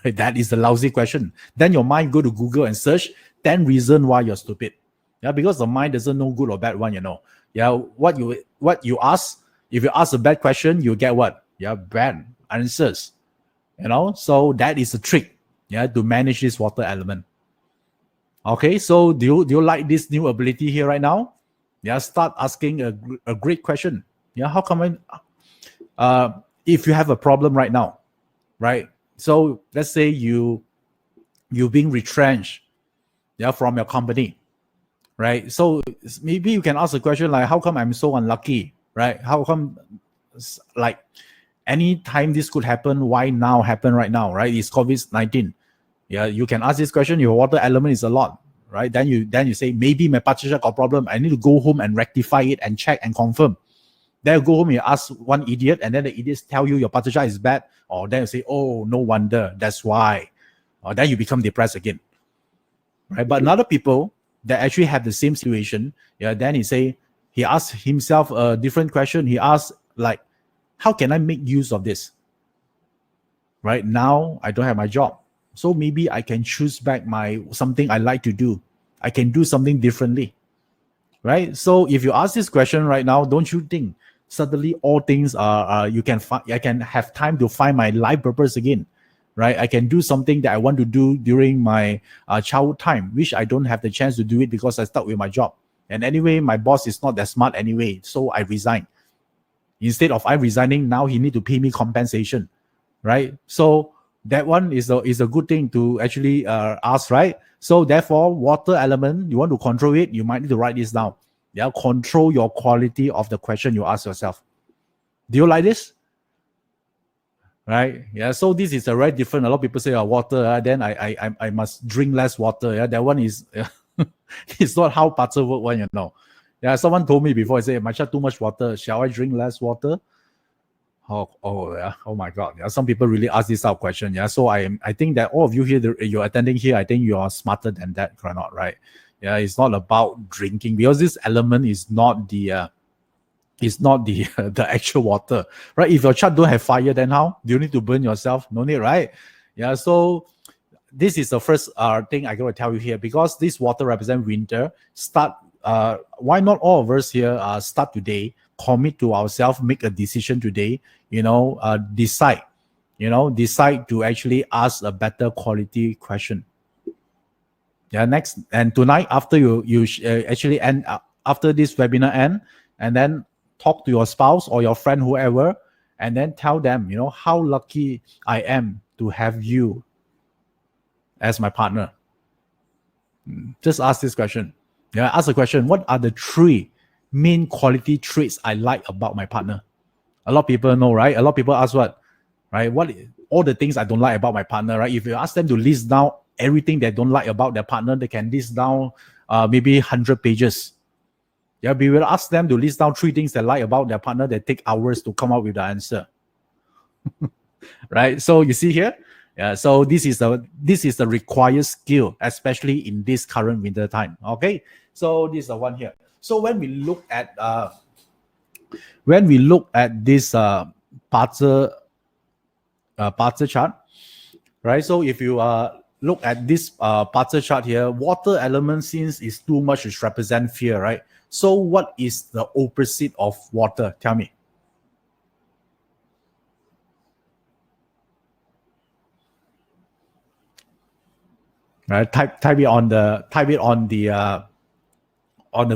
That is the lousy question. Then your mind go to Google and search 10 reasons why you're stupid. Yeah, because the mind doesn't know good or bad one, Yeah, what you ask, if you ask a bad question, you get what? Yeah, bad answers. So that is a trick, to manage this water element. Okay, so do you like this new ability here right now? Yeah, start asking a great question. Yeah, how come if you have a problem right now, right? So let's say you being retrenched, from your company, right? So maybe you can ask a question like, how come I'm so unlucky, right? How come, like, anytime this could happen, why now happen right now, right? It's COVID-19. Yeah, you can ask this question. Your water element is a lot, right? Then you say, maybe my partnership got problem. I need to go home and rectify it and check and confirm. Then you go home, you ask one idiot, and then the idiots tell you your partnership is bad. Or then you say, oh, no wonder, that's why. Or then you become depressed again, right? But another people that actually have the same situation, then he asks himself a different question. He asks, like, how can I make use of this? Right now, I don't have my job, so maybe I can choose back something I like to do. I can do something differently, right? So if you ask this question right now, don't you think suddenly all things are I can have time to find my life purpose again, right? I can do something that I want to do during my childhood time, which I don't have the chance to do it because I stuck with my job. And anyway, my boss is not that smart anyway, so I resign. Instead of I resigning, now he need to pay me compensation, right? So that one is a good thing to actually ask, right? So therefore, water element, you want to control it, you might need to write this down. Yeah, control your quality of the question you ask yourself. Do you like this? Right? Yeah. So this is a very different. A lot of people say, water. Then I must drink less water. Yeah, that one is it's not how butter work one. Yeah. Someone told me before. I say, "My child, too much water. Shall I drink less water?" Oh yeah. Oh my God. Yeah. Some people really ask this type of question. Yeah. So I think that all of you here, you're attending here. I think you are smarter than that, not right? Yeah. It's not about drinking because this element is not the the actual water, right? If your child don't have fire, then how? Do you need to burn yourself? No need, right? Yeah. So this is the first thing I gotta tell you here, because this water represents winter. Why not all of us here start today, commit to ourselves, make a decision today, decide to actually ask a better quality question. Yeah, next, and tonight after you actually end after this webinar end, and then talk to your spouse or your friend, whoever, and then tell them, how lucky I am to have you as my partner. Just ask this question. Yeah, ask the question, what are the three main quality traits I like about my partner? A lot of people know, right? A lot of people ask what, right? What all the things I don't like about my partner, right? If you ask them to list down everything they don't like about their partner, they can list down maybe 100 pages. Yeah, we will ask them to list down 3 things they like about their partner. They take hours to come up with the answer. Right? So you see here, yeah. So this is the required skill, especially in this current winter time. Okay. So this is the one here. So when we look at this parser chart, right? So if you look at this parser chart here, water element, since is too much, it represent fear, right? So what is the opposite of water? Tell me. Right, type it on the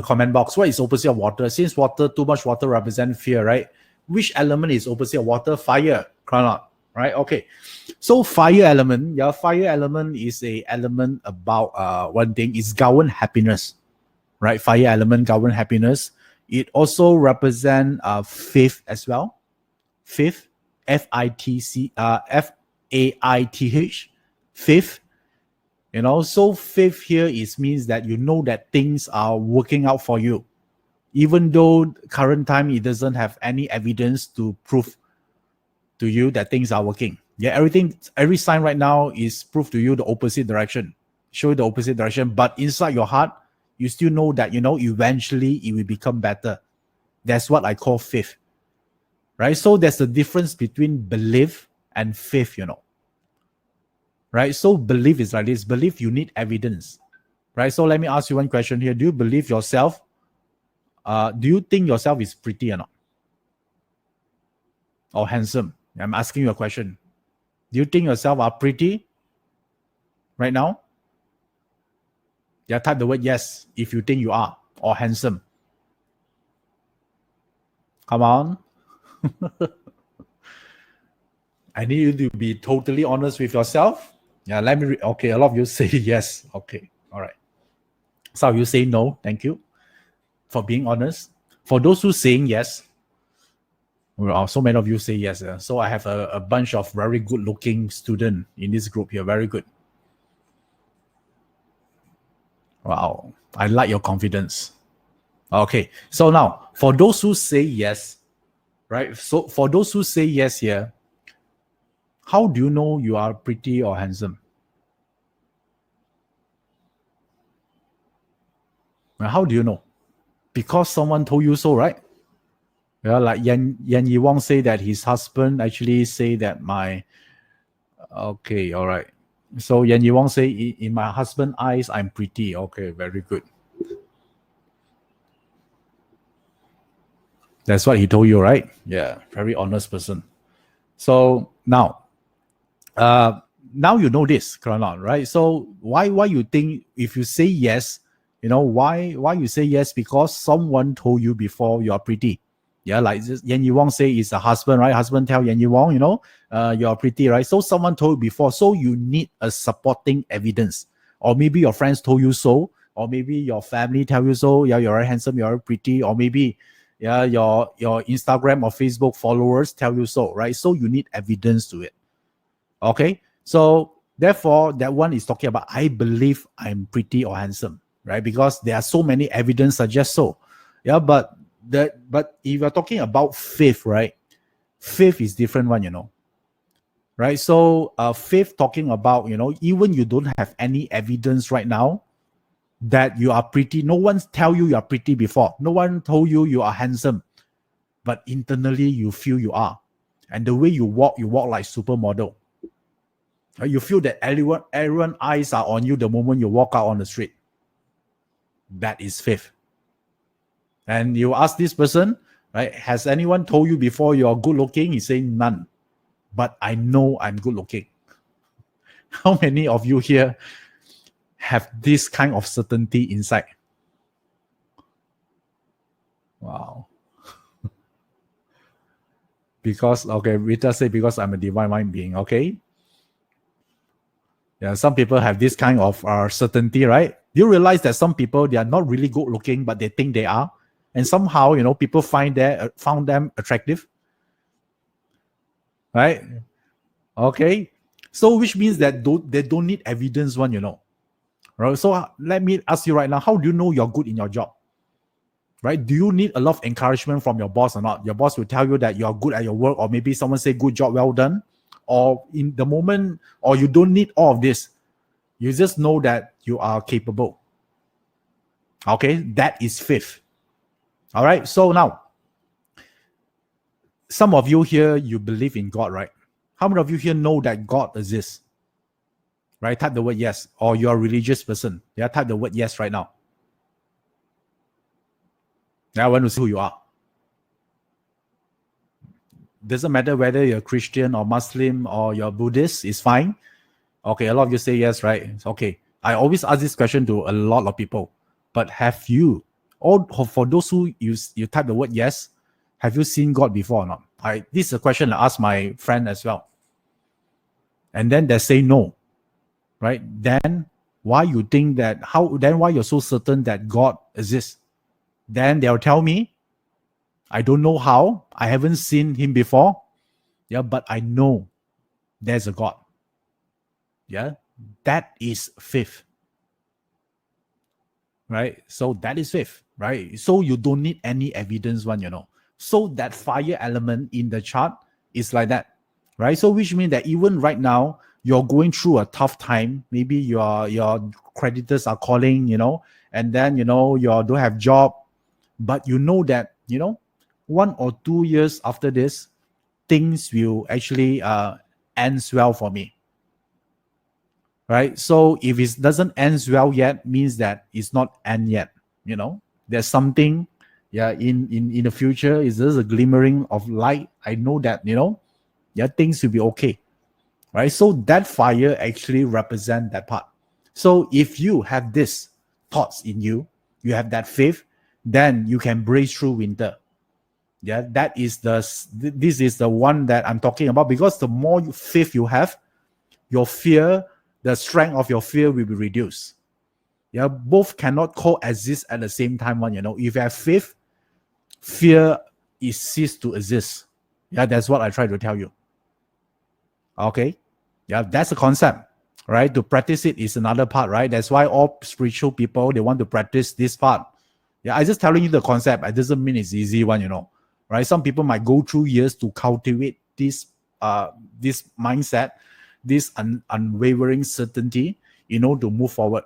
comment box. What is opposite of water? Since water, too much water represent fear, right? Which element is opposite of water? Fire. Right? Okay. So fire element is a element about one thing, is govern happiness. Right? Fire element govern happiness. It also represent faith as well. Faith, Faith. Faith. So faith here means that you know that things are working out for you, even though current time it doesn't have any evidence to prove to you that things are working. Yeah, every sign right now is proof to you the opposite direction, show you the opposite direction. But inside your heart, you still know that eventually it will become better. That's what I call faith, right? So there's a difference between belief and faith, Right? So belief is like this. Belief, you need evidence. Right? So let me ask you one question here. Do you believe yourself? Do you think yourself is pretty or not? Or handsome? I'm asking you a question. Do you think yourself are pretty right now? Yeah, type the word yes if you think you are, or handsome. Come on. I need you to be totally honest with yourself. Yeah, let me okay, a lot of you say yes. Okay, all right. Some of you say no. Thank you for being honest. For those who saying yes, well, so many of you say yes. So I have a bunch of very good looking students in this group here. Very good. Wow, I like your confidence. Okay, so now for those who say yes, right? So for those who say yes here, how do you know you are pretty or handsome? How do you know? Because someone told you so, right? Yeah, like Yan Yi Wong say that his husband actually say that okay, all right. So Yan Yi Wong say, in my husband's eyes, I'm pretty. Okay, very good. That's what he told you, right? Yeah, very honest person. So now you know this, right? So why you think if you say yes, why you say yes? Because someone told you before you are pretty. Yeah, like Yan Yi Wong say is a husband, right? Husband tell Yan Yi Wong, you are pretty, right? So someone told you before. So you need a supporting evidence. Or maybe your friends told you so, or maybe your family tell you so. Yeah, you're very handsome, you're very pretty, or maybe your Instagram or Facebook followers tell you so, right? So you need evidence to it. Okay, so therefore that one is talking about I believe I'm pretty or handsome, right? Because there are so many evidence suggest so. Yeah, but if you're talking about faith, right? Faith is different one, right? So faith talking about, even you don't have any evidence right now that you are pretty. No one tell you are pretty before. No one told you you are handsome, but internally you feel you are. And the way you walk like supermodel. You feel that everyone eyes are on you the moment you walk out on the street. That is faith. And you ask this person, right? Has anyone told you before you're good looking? He's saying none. But I know I'm good looking. How many of you here have this kind of certainty inside? Wow. Because, okay, Rita say because I'm a divine mind being, okay? Yeah, some people have this kind of certainty, right? Do you realize that some people, they are not really good looking, but they think they are? and somehow, people found them attractive, right? Okay, so which means that they don't need evidence right? So let me ask you right now, how do you know you're good in your job? Right? Do you need a lot of encouragement from your boss or not? Your boss will tell you that you're good at your work, or maybe someone say good job, well done, or in the moment, or you don't need all of this. You just know that you are capable. Okay, that is fifth. All right, so now, some of you here, you believe in God, right? How many of you here know that God exists? Right? Type the word yes. Or you're a religious person. Yeah, type the word yes right now. Yeah, I want to see who you are. Doesn't matter whether you're Christian or Muslim or you're Buddhist, it's fine. Okay, a lot of you say yes, right? Okay. I always ask this question to a lot of people. But have you, or for those who you type the word yes, have you seen God before or not? This is a question I asked my friend as well. And then they say no. Right? Then why you think that, why you're so certain that God exists? Then they'll tell me, I don't know how, I haven't seen him before. Yeah, but I know there's a God. Yeah, that is fifth. Right? So that is fifth, right? So you don't need any evidence So that fire element in the chart is like that, right? So which means that even right now, you're going through a tough time. Maybe your creditors are calling, and then, you don't have job, but you know that, 1 or 2 years after this, things will actually end well for me. Right? So if it doesn't end well yet, means that it's not end yet. There's something, in the future. Is there's a glimmering of light? I know that, things will be okay. Right? So that fire actually represents that part. So if you have this thoughts in you, you have that faith, then you can break through winter. Yeah, this is the one that I'm talking about, because the more faith you have, your fear, the strength of your fear will be reduced. Yeah, both cannot coexist at the same time. If you have faith, fear is cease to exist. Yeah, that's what I try to tell you. Okay, yeah, that's a concept, right? To practice it is another part, right? That's why all spiritual people, they want to practice this part. Yeah, I just telling you the concept. It doesn't mean it's easy one, right? Some people might go through years to cultivate this mindset, this unwavering certainty, to move forward.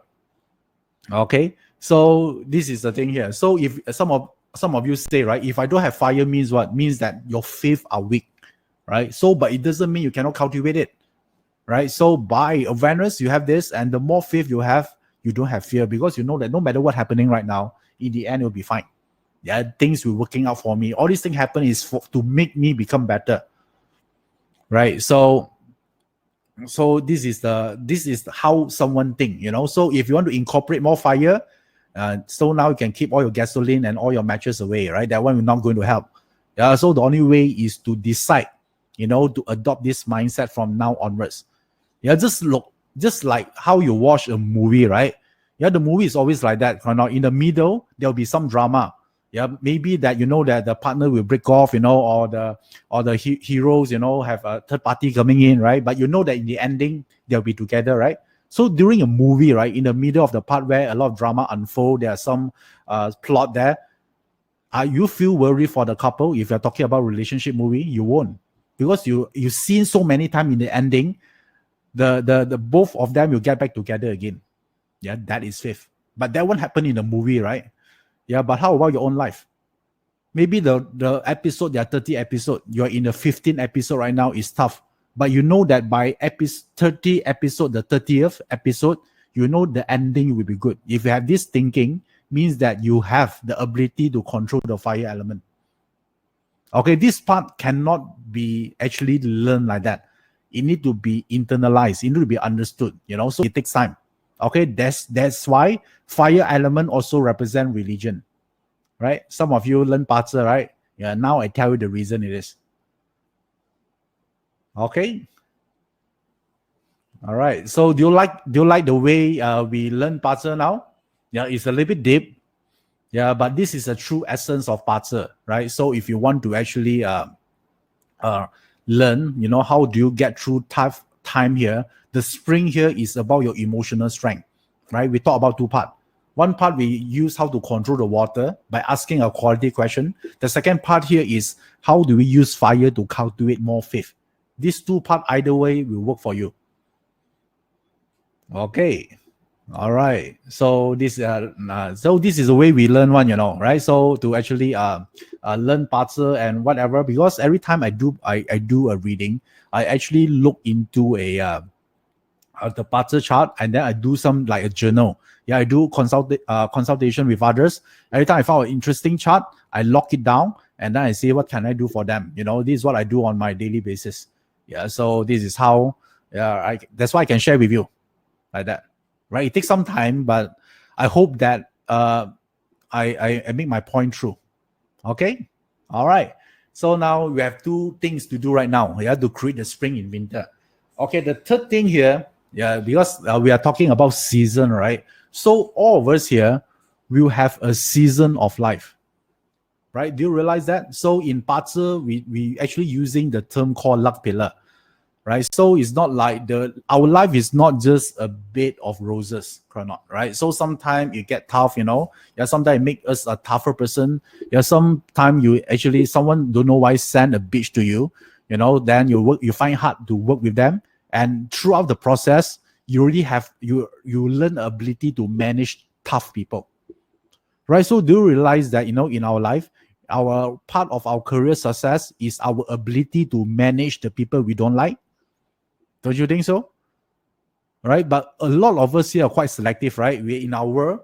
Okay, so this is the thing here. So if some of you say, right, if I don't have fire, means what? Means that your faith are weak, right? So, but it doesn't mean you cannot cultivate it, right? So by awareness, you have this, and the more faith you have, you don't have fear, because you know that no matter what's happening right now, in the end, it will be fine. Yeah, things will working out for me. All these things happen is to make me become better, right? So this is how someone think, So if you want to incorporate more fire, so now you can keep all your gasoline and all your matches away, right? That one will not going to help. Yeah. So the only way is to decide, to adopt this mindset from now onwards. Yeah. Just like how you watch a movie, right? Yeah. The movie is always like that. In the middle, there'll be some drama. Yeah, maybe that that the partner will break off, or the heroes, have a third party coming in, right? But that in the ending they'll be together, right? So during a movie, right, in the middle of the part where a lot of drama unfold, there's some plot there. You feel worried for the couple? If you're talking about relationship movie, you won't, because you've seen so many times in the ending, the both of them will get back together again. Yeah, that is faith. But that won't happen in the movie, right? Yeah, but how about your own life? Maybe the episode, there are 30 episodes. You're in the 15th episode right now, is tough. But you know that by 30 episode, the 30th episode, the ending will be good. If you have this thinking, means that you have the ability to control the fire element. Okay, this part cannot be actually learned like that. It need to be internalized. It need to be understood, so it takes time. Okay, that's why fire element also represent religion, right? Some of you learn parts, right? Yeah, now I tell you the reason it is. Okay. All right. So do you like the way we learn parts now? Yeah, it's a little bit deep. Yeah, but this is a true essence of 八字, right? So if you want to actually learn, how do you get through tough time here? The spring here is about your emotional strength, right? We talk about two parts. One part we use how to control the water by asking a quality question. The second part here is how do we use fire to cultivate more faith. These two parts either way will work for you. Okay. All right. So this is the way we learn one, right? So to actually learn parts and whatever, because every time I do a reading, I actually look into the parts chart, and then I do some like a journal. Yeah, I do consultation with others. Every time I found an interesting chart, I lock it down and then I say what can I do for them. This is what I do on my daily basis. Yeah. So this is how. Yeah. That's why I can share with you like that. Right? It takes some time, but I hope that I make my point true. Okay? All right. So now we have two things to do right now. We have to create the spring in winter. Okay, the third thing here, yeah, because we are talking about season, right? So all of us here will have a season of life. Right? Do you realize that? So in Patsa, we actually using the term called luck pillar. Right, so it's not like our life is not just a bed of roses, right? So sometimes you get tough, yeah, sometimes it make us a tougher person. Yeah, sometimes you actually someone don't know why send a bitch to you, then you find hard to work with them, and throughout the process you already have you learn the ability to manage tough people, right? So do you realize that in our life, our part of our career success is our ability to manage the people we don't like? Don't you think so? Right? But a lot of us here are quite selective, right? We in our world,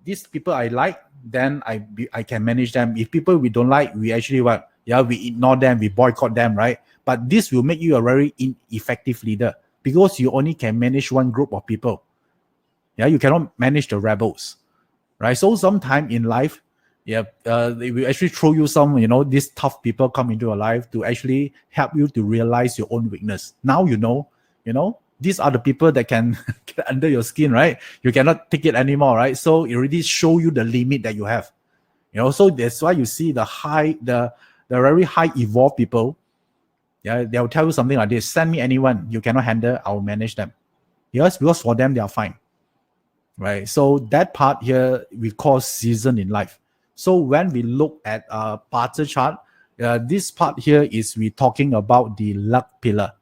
these people I like, then I can manage them. If people we don't like, we actually what? Yeah, we ignore them, we boycott them, right? But this will make you a very ineffective leader because you only can manage one group of people. Yeah, you cannot manage the rebels, right? So sometime in life, yeah, they will actually throw you some, these tough people come into your life to actually help you to realize your own weakness. Now these are the people that can get under your skin, right? You cannot take it anymore, right? So it already show you the limit that you have. So that's why you see the very high evolved people. Yeah, they'll tell you something like this: send me anyone you cannot handle, I'll manage them. Yes, because for them they are fine. Right. So that part here we call season in life. So when we look at parts chart, this part here is we talking about the luck pillar.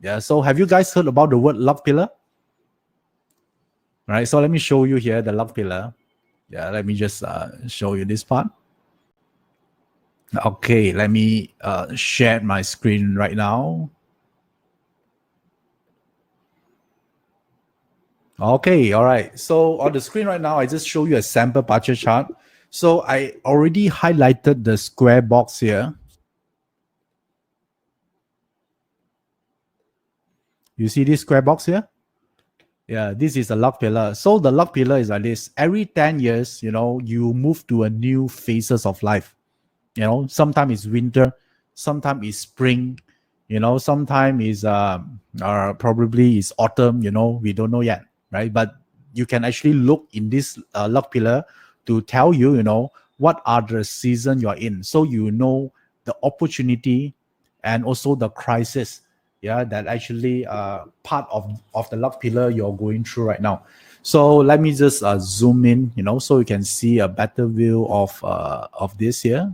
Yeah. So have you guys heard about the word luck pillar? Right. So let me show you here the luck pillar. Yeah. Let me just show you this part. Okay. Let me share my screen right now. Okay, all right. So on the screen right now, I just show you a sample budget chart. So I already highlighted the square box here. You see this square box here? Yeah, this is the luck pillar. So the luck pillar is like this. Every 10 years, you move to a new phases of life. Sometimes it's winter, sometimes it's spring, sometimes is probably it's autumn, we don't know yet, right? But you can actually look in this luck pillar to tell you, what are the season you're in. So the opportunity and also the crisis, yeah, that actually part of the luck pillar you're going through right now. So let me just zoom in, so you can see a better view of this here.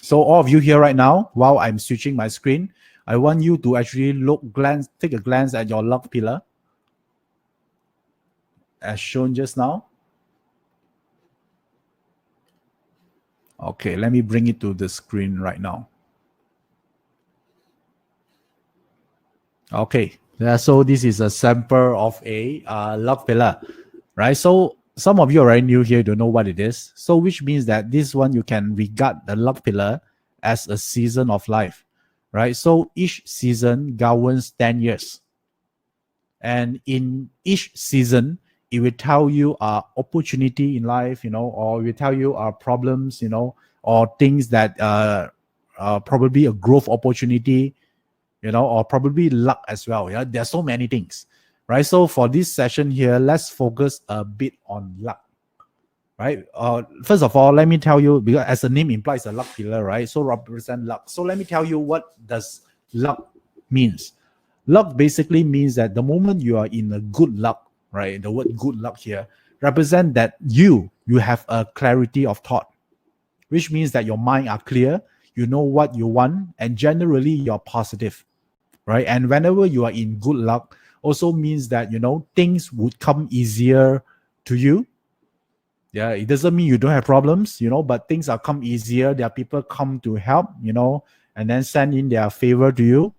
So all of you here right now, while I'm switching my screen, I want you to actually take a glance at your luck pillar as shown just now. Okay, let me bring it to the screen right now. Okay, yeah, so this is a sample of a luck pillar, right? So some of you are very new here, don't know what it is. So which means that this one you can regard the luck pillar as a season of life, right? So each season governs 10 years. And in each season, it will tell you opportunity in life, or it will tell you problems, or things that probably a growth opportunity, or probably luck as well. Yeah, there's so many things, right? So for this session here, let's focus a bit on luck. right? First of all, let me tell you, because as the name implies, a luck pillar, right? So represent luck. So let me tell you what does luck means. Luck basically means that the moment you are in a good luck, right? The word good luck here represent that you have a clarity of thought, which means that your mind are clear, you know what you want, and generally you're positive, right? And whenever you are in good luck, also means that things would come easier to you. Yeah, it doesn't mean you don't have problems, but things are come easier. There are people come to help, and then send in their favor to you,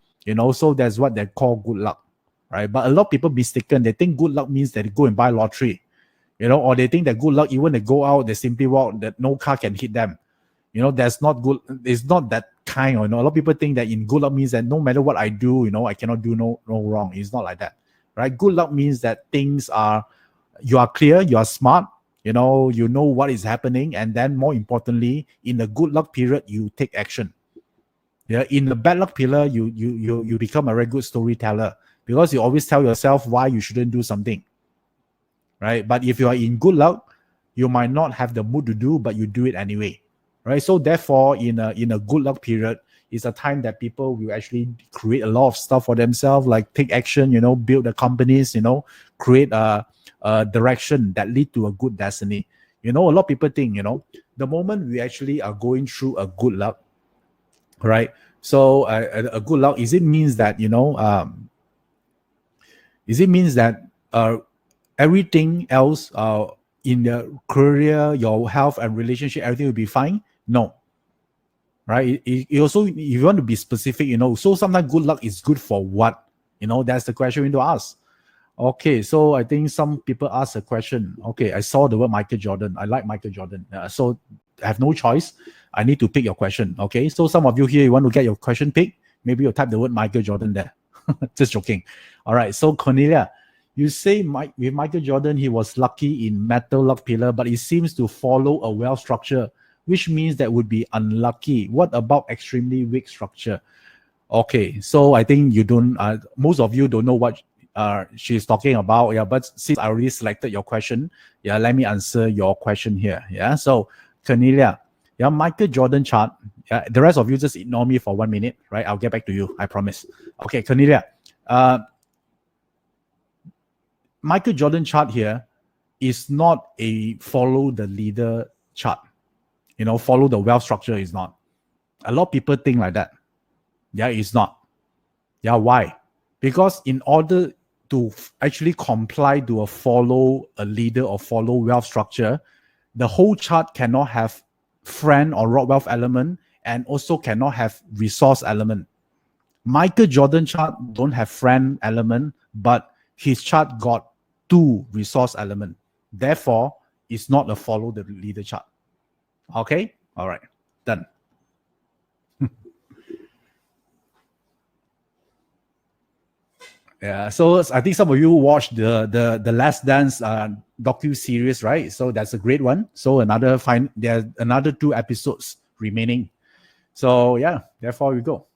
so that's what they call good luck, right? But a lot of people mistaken. They think good luck means that they go and buy lottery, or they think that good luck, even they go out, they simply walk, that no car can hit them. That's not good. It's not that kind. A lot of people think that in good luck means that no matter what I do, I cannot do no wrong. It's not like that, right? Good luck means that you are clear, you are smart, you know what is happening, and then more importantly, in the good luck period, you take action. Yeah, in the bad luck pillar, you become a very good storyteller because you always tell yourself why you shouldn't do something, right? But if you are in good luck, you might not have the mood to do, but you do it anyway, right? So therefore, in a good luck period, is a time that people will actually create a lot of stuff for themselves, like take action, build the companies, create a direction that lead to a good destiny. A lot of people think, the moment we actually are going through a good luck, right? So a good luck, is it means that everything else in the career, your health and relationship, everything will be fine? No, right? It also, if you want to be specific, so sometimes good luck is good for what? That's the question we need to ask. Okay, so I think some people ask a question. Okay, I saw the word Michael Jordan. I like Michael Jordan. So I have no choice. I need to pick your question. Okay, so some of you here, you want to get your question picked, maybe you type the word Michael Jordan there. Just joking. All right, so Cornelia, you say with Michael Jordan, he was lucky in metal luck pillar, but it seems to follow a well structure, which means that would be unlucky. What about extremely weak structure? Okay, so I think you don't, most of you don't know what she's talking about. Yeah, but since I already selected your question, yeah, let me answer your question here. Yeah, so Cornelia, yeah, Michael Jordan chart. Yeah, the rest of you just ignore me for 1 minute, right? I'll get back to you, I promise. Okay, Cornelia, Michael Jordan chart here is not a follow the leader chart. Follow the wealth structure is not. A lot of people think like that. Yeah, it's not. Yeah, why? Because in order to actually comply to a follow a leader or follow wealth structure, the whole chart cannot have friend or wealth element and also cannot have resource element. Michael Jordan chart don't have friend element, but his chart got 2 resource element. Therefore, it's not a follow the leader chart. Okay? All right. Done. Yeah, so I think some of you watched the Last Dance docu series, right? So that's a great one. So there's another 2 episodes remaining. So yeah, therefore we go.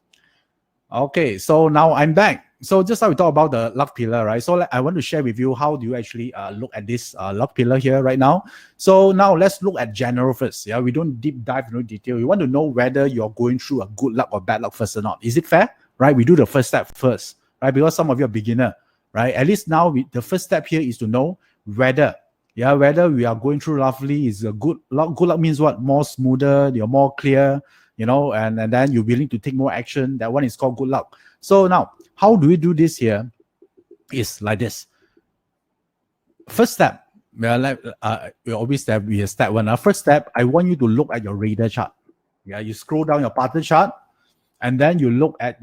Okay, so now I'm back. So just how we talk about the luck pillar, right? So I want to share with you how do you actually look at this luck pillar here right now. So now let's look at general first. Yeah, we don't deep dive into detail. We want to know whether you're going through a good luck or bad luck first or not. Is it fair? Right? We do the first step first, right? Because some of you are beginner, right? At least now the first step here is to know whether we are going through roughly is a good luck. Good luck means what? More smoother, you're more clear, and then you're willing to take more action. That one is called good luck. So now, how do we do this here? Is like this. First step, we always have step 1. First step, I want you to look at your radar chart. Yeah, you scroll down your pattern chart, and then you look at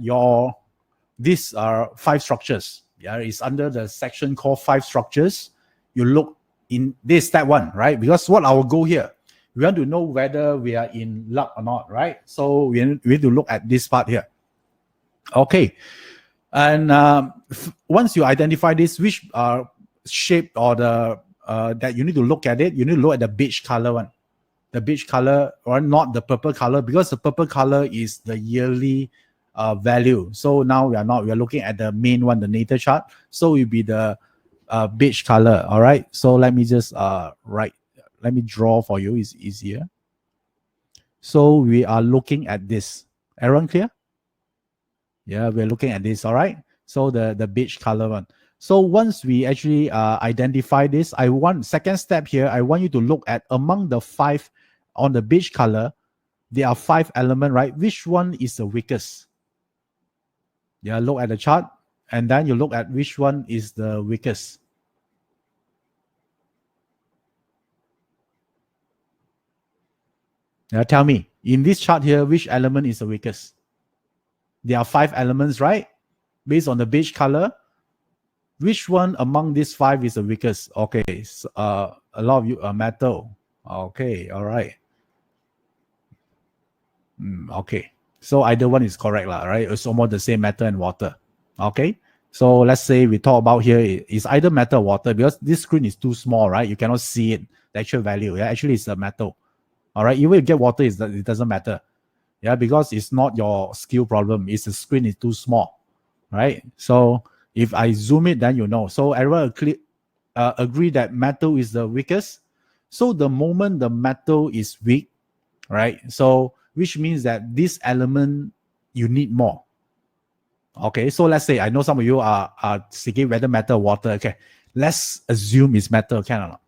these are 5 structures. Yeah, it's under the section called 5 structures. You look in this step 1, right? Because what our goal here, we want to know whether we are in luck or not, right? So we need to look at this part here. Okay, and once you identify this, which shape or the that you need to look at it, you need to look at the beige color one, the beige color, or not the purple color, because the purple color is the yearly value. So now we are looking at the main one, the natal chart. So it will be the beige color. All right. So let me just write let me draw for you, it's easier. So we are looking at this. Aaron, clear? Yeah, we're looking at this, all right? So the beige color one. So once we actually identify this, second step here, I want you to look at among the 5 on the beige color, there are 5 elements, right? Which one is the weakest? Yeah, look at the chart, and then you look at which one is the weakest. Now tell me, in this chart here, which element is the weakest? There are 5 elements, right? Based on the beige color, which one among these 5 is the weakest? Okay, so, a lot of you are metal. Okay, all right. Okay, so either one is correct, right? It's almost the same, metal and water. Okay, so let's say we talk about here is either metal or water, because this screen is too small, right? You cannot see it, the actual value. Yeah, actually it's a metal. All right, even if you get water, it doesn't matter. Yeah, because it's not your skill problem. It's the screen is too small, right? So if I zoom it, then you know. So everyone agree that metal is the weakest. So the moment the metal is weak, right? So which means that this element you need more. Okay, so let's say I know some of you are seeking whether metal or water. Okay, let's assume it's metal. Can or not?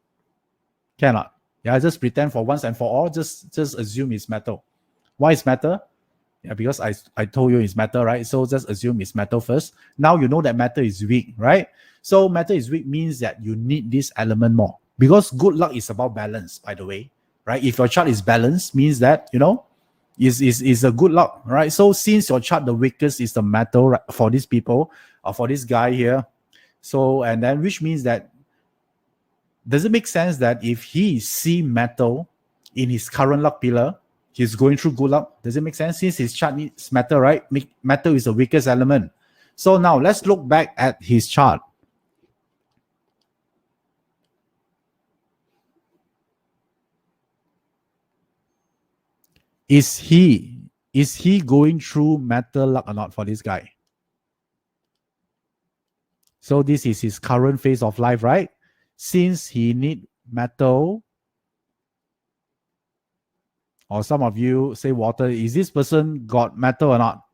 Cannot. Yeah, just pretend for once and for all. Just assume it's metal. Why is metal? Yeah, because I told you it's metal, right? So just assume it's metal first. Now you know that metal is weak, right? So metal is weak means that you need this element more. Because good luck is about balance, by the way, right? If your chart is balanced, means that, is a good luck, right? So since your chart, the weakest is the metal, right, for these people, or for this guy here. So, and then which means that, does it make sense that if he see metal in his current luck pillar, he's going through good luck? Does it make sense? Since his chart needs metal, right? Metal is the weakest element. So now let's look back at his chart. Is he going through metal luck or not for this guy? So this is his current phase of life, right? Since he need metal, or some of you say water, is this person got metal or not?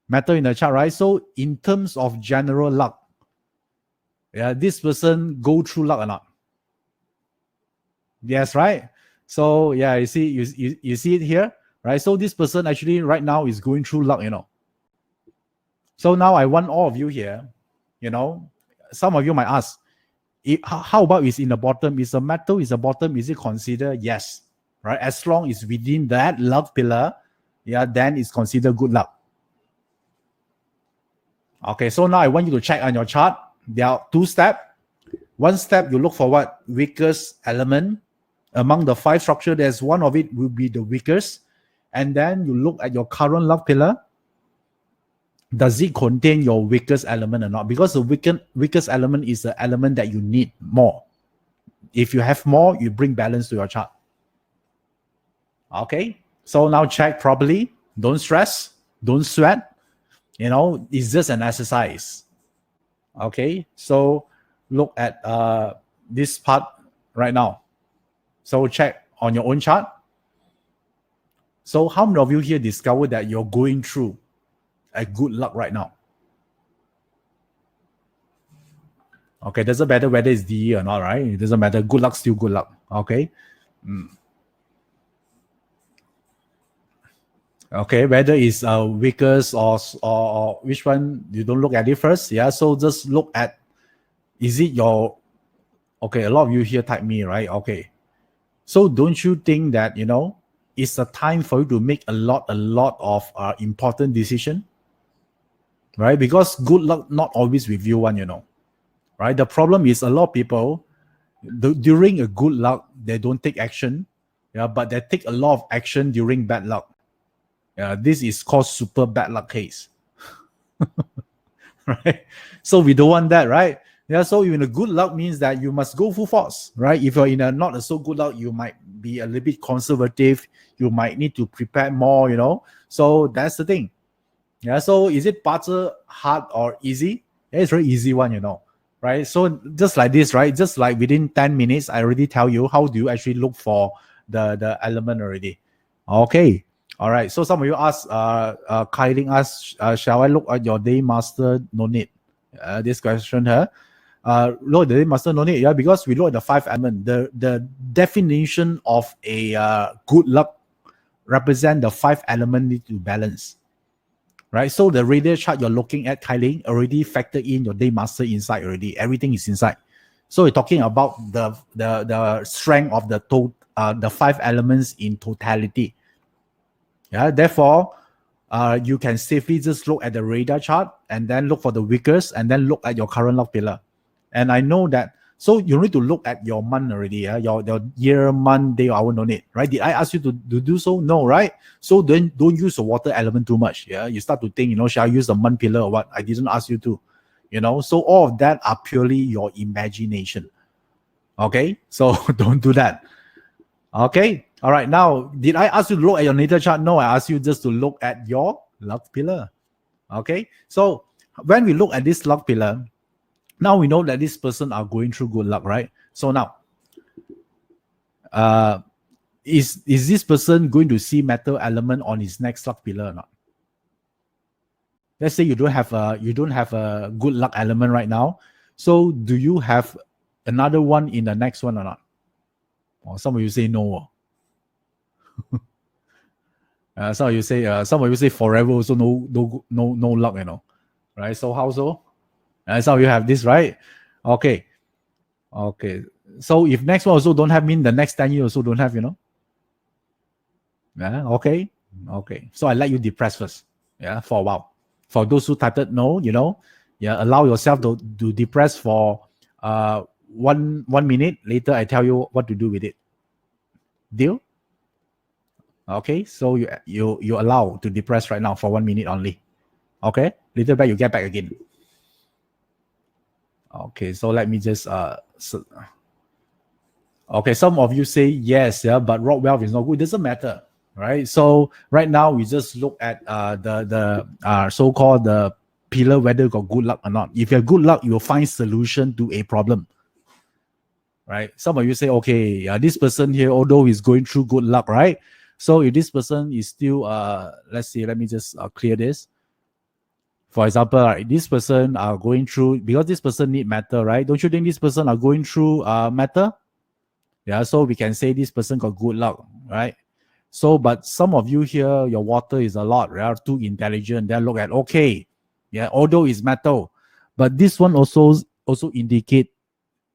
Metal in the chart, right? So in terms of general luck, yeah, this person go through luck or not? Yes, right? So yeah, you see it here, right? So this person actually right now is going through luck, So now I want all of you here, some of you might ask, how about is in the bottom? Is the metal is the bottom? Is it considered? Yes, right? As long as within that luck pillar, yeah, then it's considered good luck. Okay, so now I want you to check on your chart. There are 2 steps. One step, you look for what? Weakest element. Among the 5 structure, there's one of it will be the weakest. And then you look at your current luck pillar. Does it contain your weakest element or not? Because the weakest element is the element that you need more. If you have more, you bring balance to your chart. Okay, so now check properly. Don't stress. Don't sweat. It's just an exercise. Okay, so look at this part right now. So check on your own chart. So how many of you here discover that you're going through a good luck right now? Okay, doesn't matter whether it's DE or not, right? It doesn't matter. Good luck, still good luck. Okay. Okay, whether it's weakest or which one, you don't look at it first. Yeah, so just look at, is it your, okay, a lot of you here type me, right? Okay. So don't you think that, it's a time for you to make a lot of important decision, right? Because good luck not always with you one, right? The problem is a lot of people, during a good luck, they don't take action, yeah, but they take a lot of action during bad luck. This is called super bad luck case. Right? So we don't want that, right? Yeah, so in a good luck means that you must go full force, right? If you're in a not a so good luck, you might be a little bit conservative. You might need to prepare more, So that's the thing. Yeah, so is it butter, hard, or easy? Yeah, it's very easy one, right? So just like this, right? Just like within 10 minutes, I already tell you how do you actually look for the element already. Okay. All right. So some of you ask, Kylie asks, shall I look at your day master? No need. This question here. Look at the day master, no need. Yeah, because we look at the 5 element. The definition of a good luck represent the 5 element need to balance. Right, so the radial chart you're looking at, Kylie, already factor in your day master inside already. Everything is inside. So we're talking about the strength of the 5 elements in totality. Yeah, therefore, you can safely just look at the radar chart and then look for the weakest and then look at your current luck pillar. And I know that. So you need to look at your month already, yeah? Your year, month, day, hour, no need, right? Did I ask you to do so? No, right? So then don't use the water element too much, yeah? You start to think, shall I use the month pillar or what? I didn't ask you to, So all of that are purely your imagination, okay? So don't do that, okay? All right, now, did I ask you to look at your natal chart? No, I asked you just to look at your luck pillar, okay? So when we look at this luck pillar, now we know that this person are going through good luck, right? So now, is this person going to see metal element on his next luck pillar or not? Let's say you don't have a good luck element right now. So do you have another one in the next one or not? Or some of you say no. Some of you say forever also no luck, right? So how so? Some of you have this, right? Okay. So if next one also don't have, mean the next 10 years also don't have, Yeah. Okay. So I let you depress first. Yeah, for a while. For those who typed no, yeah, allow yourself to depress for 1 minute. Later, I tell you what to do with it. Deal? Okay. So you allow to depress right now for 1 minute only. Okay. Later back you get back again. Okay. So let me just okay. Some of you say yes, yeah, but rock wealth is not good. It doesn't matter. Right, so right now we just look at the so-called the pillar whether you got good luck or not. If you have good luck, you will find solution to a problem. Right, some of you say, okay, this person here, although he's going through good luck, right? So if this person is still let's see, let me just clear this. For example, right, this person are going through, because this person need matter, right? Don't you think this person are going through matter? Yeah, so we can say this person got good luck, right? So, but some of you here, your water is a lot, right? Too intelligent. They look at, okay, yeah, although it's metal, but this one also indicate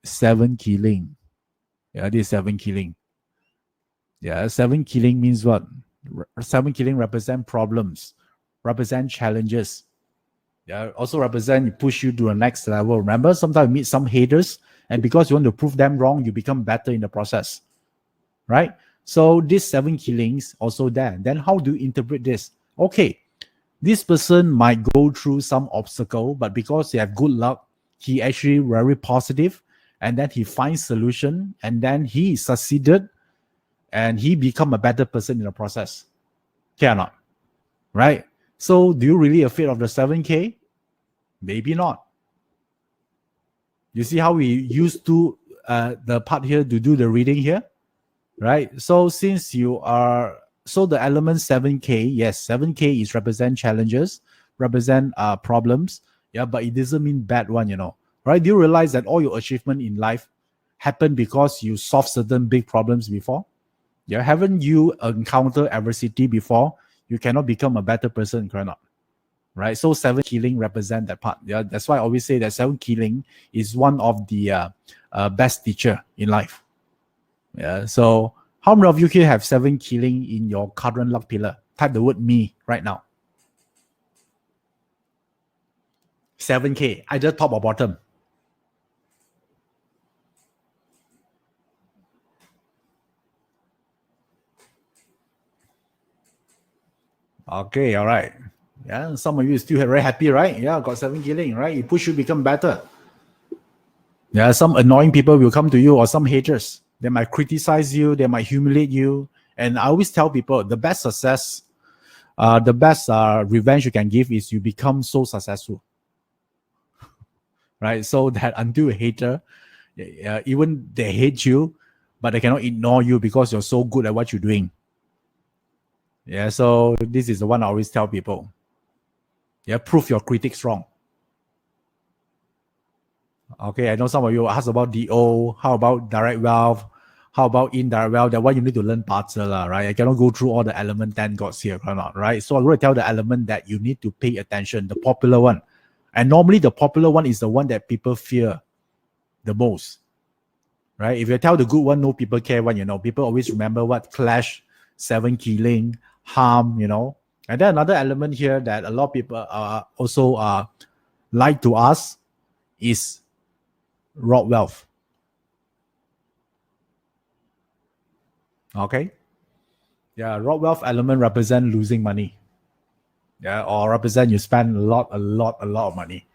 7 killing. Yeah, this 7 killing. Yeah, 7 killing means what? 7 killing represent problems, represent challenges. Yeah, also represent push you to the next level. Remember, sometimes you meet some haters, and because you want to prove them wrong, you become better in the process, right? So these 7 killings also there. Then how do you interpret this? Okay, this person might go through some obstacle, but because he have good luck, he actually very positive, and then he finds solution, and then he succeeded, and he become a better person in the process. Cannot, right? So do you really afraid of the 7K? Maybe not. You see how we used to the part here to do the reading here? Right, so since you are, so the element 7K, yes, 7K is represent challenges, represent problems, yeah, but it doesn't mean bad one, right? Do you realize that all your achievement in life happen because you solved certain big problems before? Yeah, haven't you encountered adversity before? You cannot become a better person, cannot, right? So 7 killing represent that part. Yeah, that's why I always say that 7 killing is one of the best teacher in life. Yeah. So how many of you here have 7 killing in your current luck pillar? Type the word me right now. 7K, either top or bottom. Okay, all right. Yeah, some of you still very happy, right? Yeah, got 7 killing, right? It push you become better. Yeah, some annoying people will come to you, or some haters. They might criticize you, they might humiliate you. And I always tell people the best success, the best revenge you can give is you become so successful. right? So that until a hater, even they hate you, but they cannot ignore you because you're so good at what you're doing. Yeah, so this is the one I always tell people. Yeah, prove your critics wrong. Okay, I know some of you ask about DO, how about direct wealth, how about indirect wealth? That one you need to learn parts, right? I cannot go through all the element 10 gods here, cannot, right? So I'm going to tell the element that you need to pay attention, the popular one. And normally the popular one is the one that people fear the most, right? If you tell the good one, no people care one, people always remember what clash, 7 killing, harm, And then another element here that a lot of people also like to ask is raw wealth. Okay. Yeah, raw wealth element represent losing money. Yeah, or represent you spend a lot of money.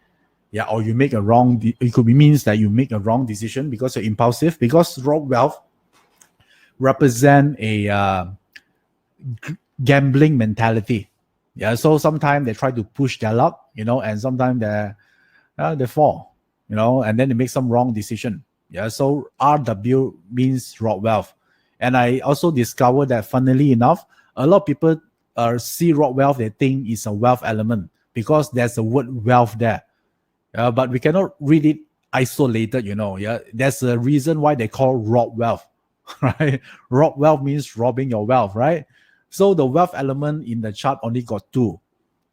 Yeah, or you make a wrong. It could be means that you make a wrong decision because you're impulsive. Because raw wealth represent a gambling mentality. Yeah, so sometimes they try to push their luck, and sometimes they fall, and then they make some wrong decision. Yeah, so RW means raw wealth. And I also discovered that funnily enough, a lot of people see raw wealth, they think it's a wealth element because there's a word wealth there. But we cannot read it isolated, Yeah, there's a reason why they call raw wealth, right? Raw wealth means robbing your wealth, right? So the wealth element in the chart only got two,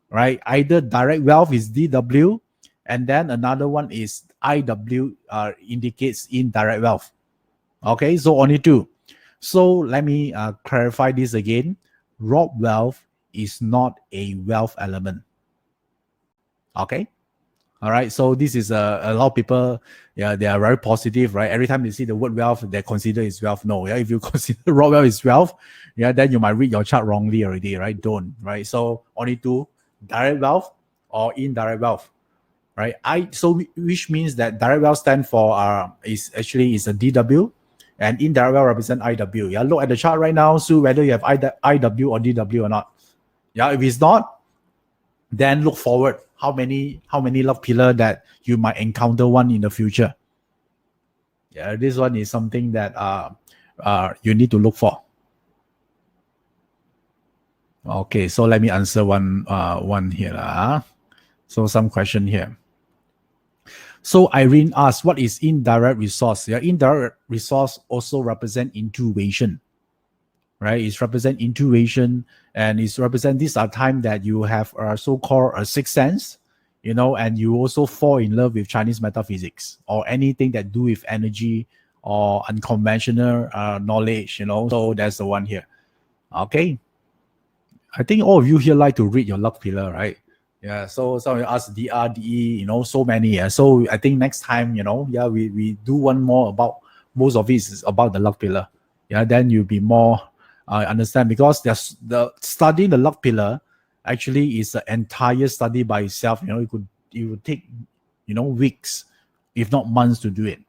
right? Either direct wealth is DW, and then another one is IW, indicates indirect wealth. Okay, so only two. So let me clarify this again. Raw wealth is not a wealth element. Okay. All right. So this is a lot of people, yeah, they are very positive, right? Every time they see the word wealth, they consider it's wealth. No, yeah. If you consider raw wealth is wealth, yeah, then you might read your chart wrongly already, right? Don't, right? So only two, direct wealth or indirect wealth, right? Which means that direct wealth stand for is a DW, and indirect wealth represent IW. Yeah, look at the chart right now, so whether you have IW or DW or not. Yeah, if it's not, then look forward. How many luck pillar that you might encounter one in the future? Yeah, this one is something that you need to look for. Okay, so let me answer one here. So some question here. So Irene asked, what is indirect resource? Yeah, indirect resource also represent intuition, right? It's represent intuition, and it's represent these are time that you have a so-called a sixth sense, and you also fall in love with Chinese metaphysics or anything that do with energy or unconventional knowledge, So that's the one here. Okay. I think all of you here like to read your luck pillar, right? Yeah. So some of you ask DR, DE, so many. Yeah. So I think next time, yeah, we do one more about most of it is about the luck pillar. Yeah. Then you'll be more understand because there's the studying the luck pillar actually is an entire study by itself. It would take weeks, if not months, to do it.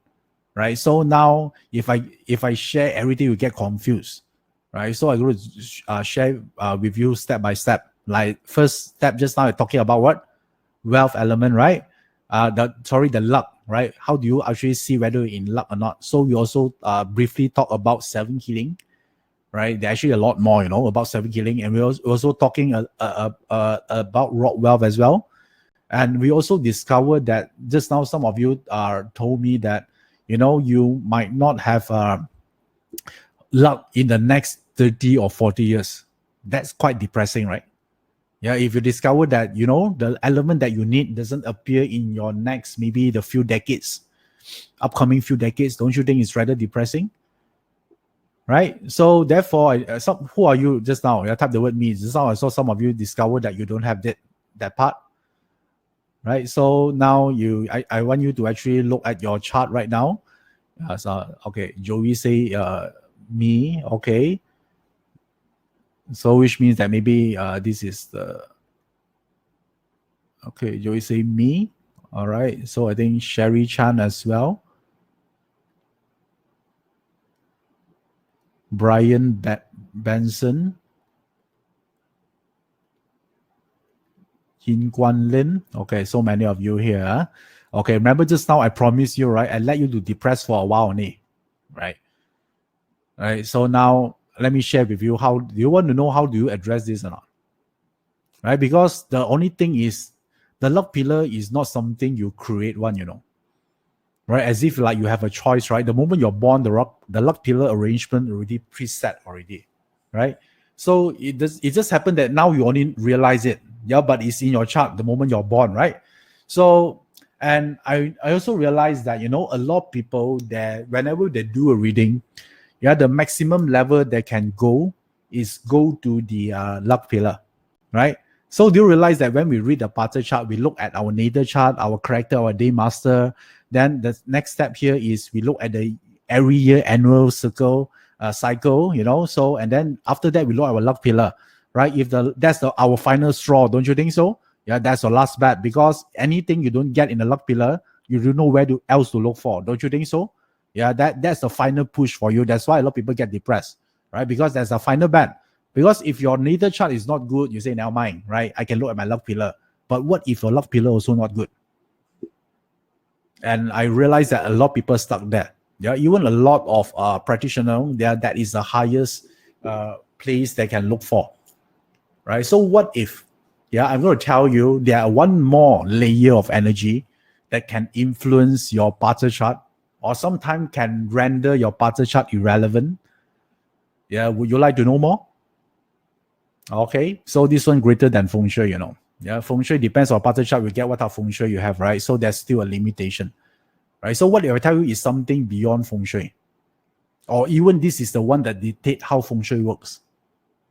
Right. So now if I share everything, you get confused. Right. So I'm going to share with you step by step. Like first step just now, I'm talking about what? Wealth element, right? The luck, right? How do you actually see whether you're in luck or not? So we also briefly talk about 7 killing, right? There's actually a lot more, about 7 killing. And we're also talking about raw wealth as well. And we also discovered that just now some of you told me that, you might not have luck in the next 30 or 40 years. That's quite depressing, right? Yeah, if you discover that, the element that you need doesn't appear in your next, maybe the upcoming few decades, don't you think it's rather depressing? Right? So therefore, who are you just now? I type the word me. Just now I saw some of you discover that you don't have that part. Right? So now I want you to actually look at your chart right now. Okay, Joey say me, okay. So which means that maybe this is the okay. Joey say me. All right. So I think Sherry Chan as well. Brian Benson. Yin Guan Lin. Okay, so many of you here. Okay, remember just now I promised you, right? I let you to depress for a while only, right? Right. So now let me share with you how do you want to know how do you address this or not? Right? Because the only thing is the luck pillar is not something you create one, right? As if like you have a choice, right? The moment you're born, the luck pillar arrangement already preset already, right? So it just happened that now you only realize it, yeah, but it's in your chart the moment you're born, right? So and I also realized that a lot of people that whenever they do a reading, yeah, the maximum level they can go is go to the luck pillar, right? So do you realize that when we read the Pater chart, we look at our natal chart, our character, our day master. Then the next step here is we look at the every year annual cycle, So and then after that we look at our luck pillar, right? If that's our final straw, don't you think so? Yeah, that's your last bet because anything you don't get in the luck pillar, you don't know where else to look for, don't you think so? Yeah, that's the final push for you. That's why a lot of people get depressed, right? Because that's a final bet. Because if your natal chart is not good, you say, now mine, right? I can look at my luck pillar. But what if your luck pillar also not good? And I realized that a lot of people stuck there. Yeah, even a lot of practitioners, that is the highest place they can look for, right? So what if, I'm going to tell you there are one more layer of energy that can influence your Pater chart or sometimes can render your Pater chart irrelevant. Yeah, would you like to know more? Okay, so this one greater than feng shui, Yeah, feng shui depends on Pater chart. We get what type of feng shui you have, right? So there's still a limitation, right? So what if I tell you is something beyond feng shui, or even this is the one that dictate how feng shui works?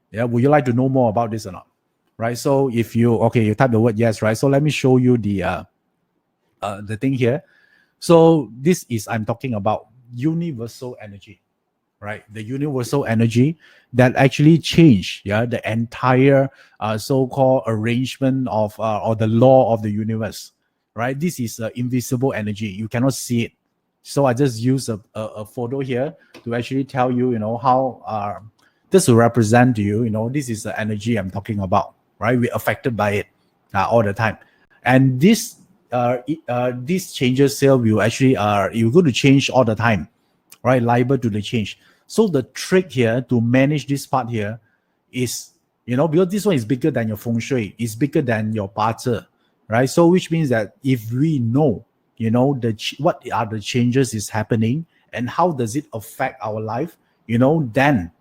Yeah, would you like to know more about this or not? Right. So if you type the word yes, right? So let me show you the thing here. So this is I'm talking about universal energy, right? The universal energy that actually change, the entire so-called arrangement of or the law of the universe, right? This is invisible energy. You cannot see it. So I just use a photo here to actually tell you, how this will represent to you, this is the energy I'm talking about, right? We're affected by it all the time. And these changes here will actually you're going to change all the time, right? Liable to the change. So the trick here to manage this part here is, because this one is bigger than your feng shui, it's bigger than your Pater, right? So which means that if we know, what are the changes is happening and how does it affect our life, then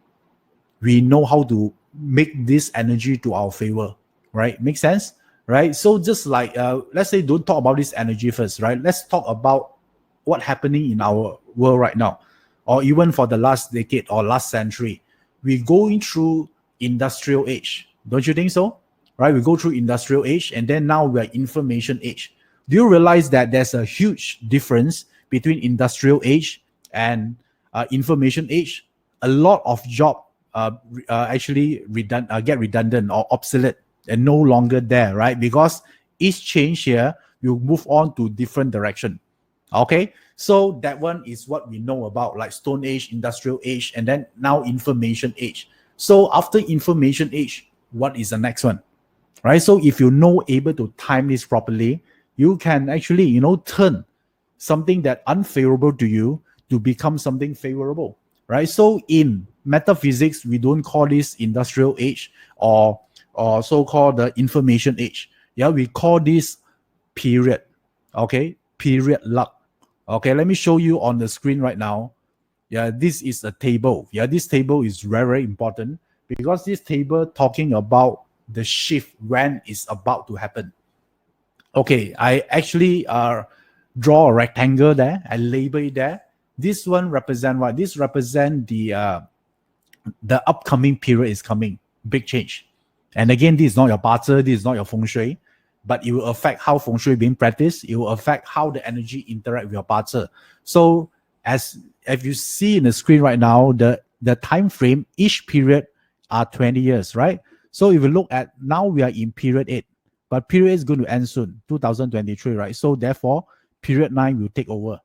we know how to make this energy to our favor, right? Make sense, right? So just like let's say don't talk about this energy first, right? Let's talk about what happening in our world right now, or even for the last decade or last century. We're going through industrial age, don't you think so? Right? We go through industrial age and then now we're information age. Do you realize that there's a huge difference between industrial age and information age? A lot of job actually get redundant or obsolete and no longer there, right? Because each change here will move on to different direction. Okay, so that one is what we know about, like Stone Age, Industrial Age, and then now Information Age. So after Information Age, what is the next one, right? So if able to time this properly, you can actually turn something that unfavorable to you to become something favorable, right? So in metaphysics, we don't call this Industrial Age or so-called the Information Age. Yeah, we call this period. Okay, period luck. Okay, let me show you on the screen right now. Yeah, this is a table. Yeah, this table is very, very important because this table talking about the shift when it's about to happen. Okay, I actually draw a rectangle there. I label it there. This one represent what? This represent the upcoming period is coming. Big change. And again, this is not your Pater, this is not your feng shui, but it will affect how feng shui being practiced. It will affect how the energy interact with your Pater. So as if you see in the screen right now, the time frame, each period are 20 years, right? So if you look at now, we are in period 8, but period 8 is going to end soon, 2023, right? So therefore, period 9 will take over,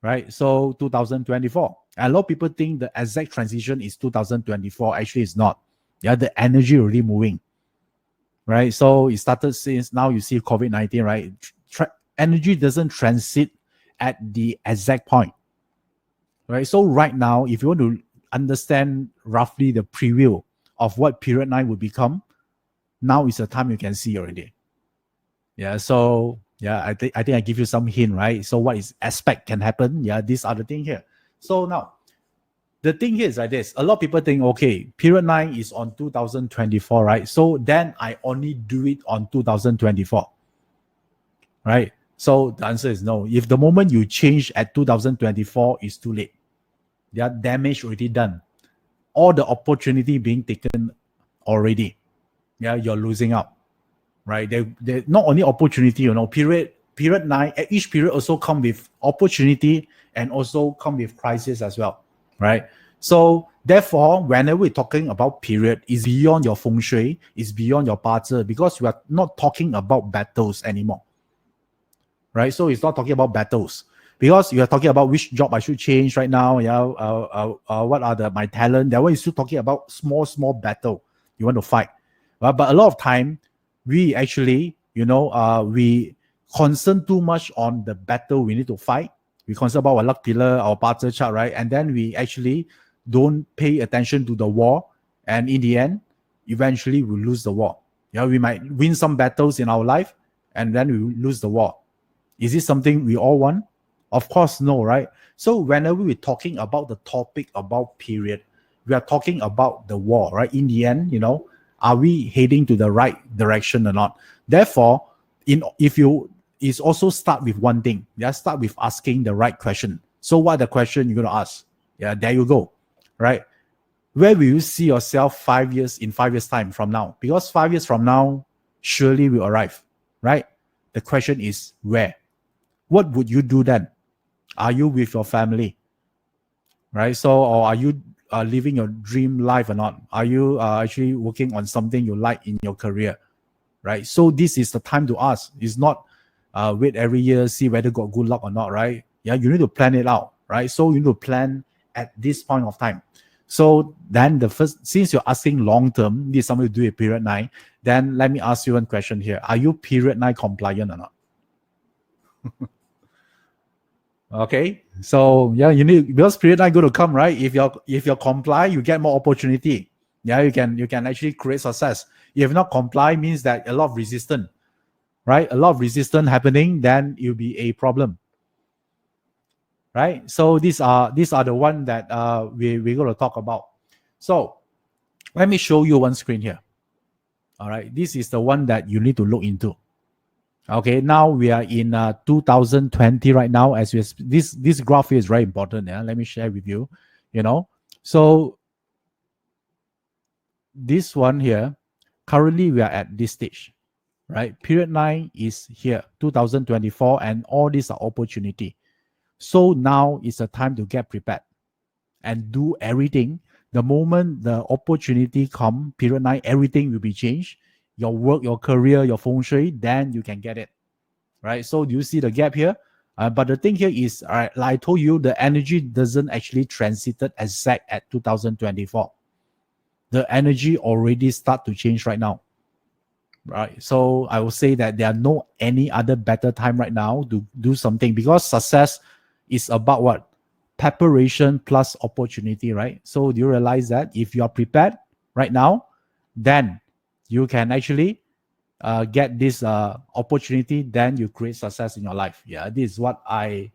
right? So 2024. And a lot of people think the exact transition is 2024. Actually, it's not. Yeah, the energy already moving, right? So it started since now you see COVID-19, right? energy doesn't transit at the exact point, right? So right now, if you want to understand roughly the preview of what period 9 will become, now is the time you can see already. Yeah, so yeah, I think I give you some hint, right? So what is aspect can happen? Yeah, these are the thing here. So now the thing here is like this. A lot of people think, okay, period 9 is on 2024, right? So then I only do it on 2024, right? So the answer is no. If the moment you change at 2024 is too late, yeah, damage already done. All the opportunity being taken already. Yeah, you're losing out, right? They not only opportunity, period 9, at each period also come with opportunity and also come with crisis as well, right? So therefore, whenever we're talking about period, it's beyond your feng shui, it's beyond your parzi, because we are not talking about battles anymore, right? So it's not talking about battles, because you are talking about which job I should change right now. Yeah, what are my talent? That one is still talking about small battle you want to fight. But a lot of time, we actually, we concern too much on the battle we need to fight. We concern about our luck pillar, our parzi chart, right? And then we actually don't pay attention to the war. And in the end, eventually we lose the war. Yeah, we might win some battles in our life, and then we lose the war. Is this something we all want? Of course, no, right? So whenever we're talking about the topic about period, we are talking about the war, right? In the end, are we heading to the right direction or not? Therefore, it's also start with one thing. Yeah, start with asking the right question. So what the question you're gonna ask? Yeah, there you go, right? Where will you see yourself in 5 years time from now? Because 5 years from now, surely will arrive, right? The question is where? What would you do then? Are you with your family, right? So, or are you living your dream life or not? Are you actually working on something you like in your career, right? So this is the time to ask. It's not wait every year, see whether got good luck or not, right? Yeah, you need to plan it out, right? So you need to plan at this point of time. So then since you're asking long term, this is something to do with period 9, then let me ask you one question here. Are you period 9 compliant or not? Okay, so yeah, you need, because period 9 going to come, right? If you're comply, you get more opportunity. Yeah, you can actually create success. If not comply, means that a lot of resistance, right? A lot of resistance happening, then it'll be a problem, right? So these are the one that we're going to talk about. So let me show you one screen here. All right, this is the one that you need to look into. Okay, now we are in 2020 right now. As this graph is very important. Yeah, let me share with you. So this one here, currently we are at this stage, right? Period 9 is here, 2024, and all these are opportunity. So now is the time to get prepared and do everything. The moment the opportunity come, period 9, everything will be changed. Your work, your career, your feng shui, then you can get it, right? So do you see the gap here? But the thing here is, all right, like I told you, the energy doesn't actually transited exact at 2024. The energy already start to change right now, right? So I will say that there are no any other better time right now to do something, because success is about what? Preparation plus opportunity, right? So do you realize that if you are prepared right now, then you can actually get this opportunity, then you create success in your life. Yeah, this is what I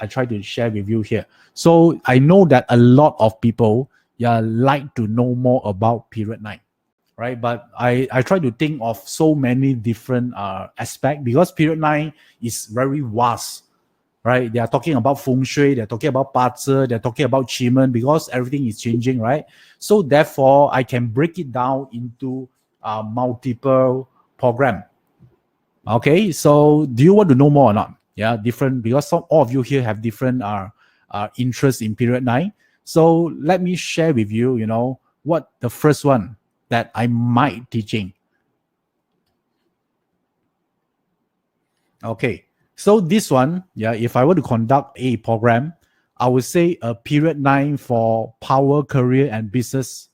try to share with you here. So I know that a lot of people like to know more about period 9, right? But I try to think of so many different aspects, because period 9 is very vast, right? They are talking about feng shui, they're talking about parzi, they're talking about qimeng, because everything is changing, right? So therefore, I can break it down into multiple program. Okay, so do you want to know more or not? Yeah, different, because all of you here have different interest in period 9. So let me share with you, what the first one that I might teaching. Okay, so this one, if I were to conduct a program, I would say a period 9 for power, career, and business.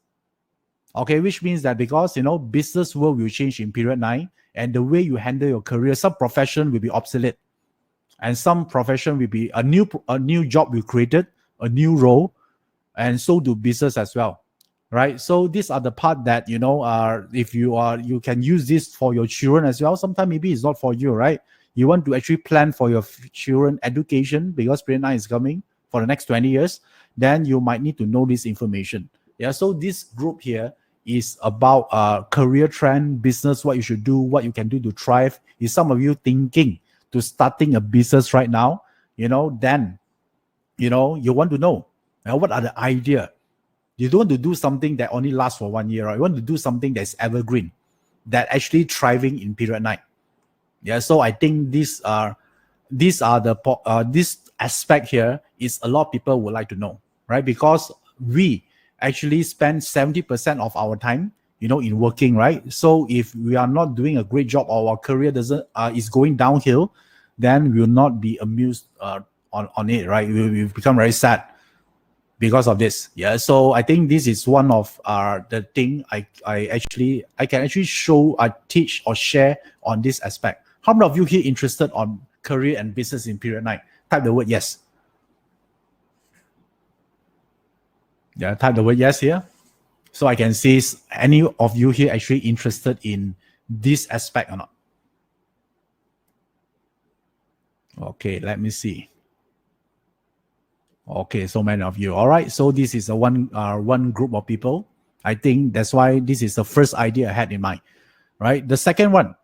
Okay, which means that because business world will change in period 9, and the way you handle your career, some profession will be obsolete. And some profession will be a new job we created, a new role, and so do business as well, right? So these are the part that if you can use this for your children as well. Sometimes maybe it's not for you, right? You want to actually plan for your children education because period 9 is coming for the next 20 years, then you might need to know this information. Yeah, so this group here is about career trend, business, what you should do, what you can do to thrive. Is some of you thinking to starting a business right now? Then you want to know what are the idea. You don't want to do something that only lasts for 1 year, right? You want to do something that's evergreen, that actually thriving in period 9. Yeah, so I think these are this aspect here is a lot of people would like to know, right? Because we actually spend 70% of our time in working, right? So if we are not doing a great job or our career doesn't is going downhill, then we will not be amused on it, right? We become very sad because of this. Yeah, so I think this is one of the thing I can actually show, teach or share on this aspect. How many of you here interested on career and business in period 9? Type the word yes. Yeah, type the word yes here, so I can see any of you here actually interested in this aspect or not. Okay, let me see. Okay, so many of you. All right, so this is a one group of people. I think that's why this is the first idea I had in mind, right? The second one,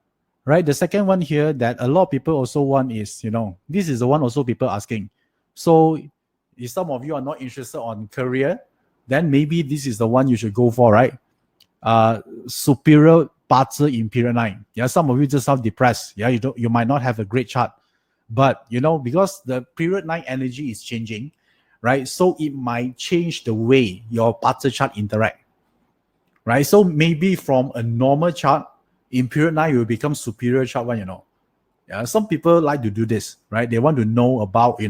right? The second one here that a lot of people also want is, this is the one also people asking. So if some of you are not interested on career, then maybe this is the one you should go for, right? Superior parts in period 9. Yeah, some of you just sound depressed. Yeah, you might not have a great chart, but because the period 9 energy is changing, right? So it might change the way your parts chart interact, right? So maybe from a normal chart in period 9, you will become superior chart one, Yeah, some people like to do this, right? They want to know about,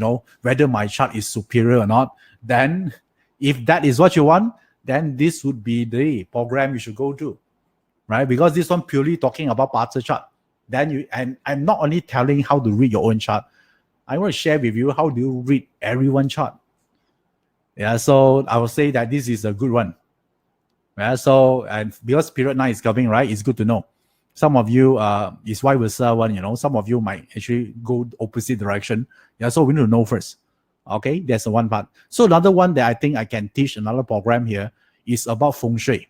whether my chart is superior or not. Then if that is what you want, then this would be the program you should go to, right? Because this one purely talking about parts chart. Then and I'm not only telling how to read your own chart, I want to share with you how do you read everyone's chart. Yeah, so I will say that this is a good one. Yeah, so and because period 9 is coming, right? It's good to know. Some of you is vice versa one, some of you might actually go opposite direction. Yeah, so we need to know first. Okay, that's the one part. So another one that I think I can teach another program here is about feng shui.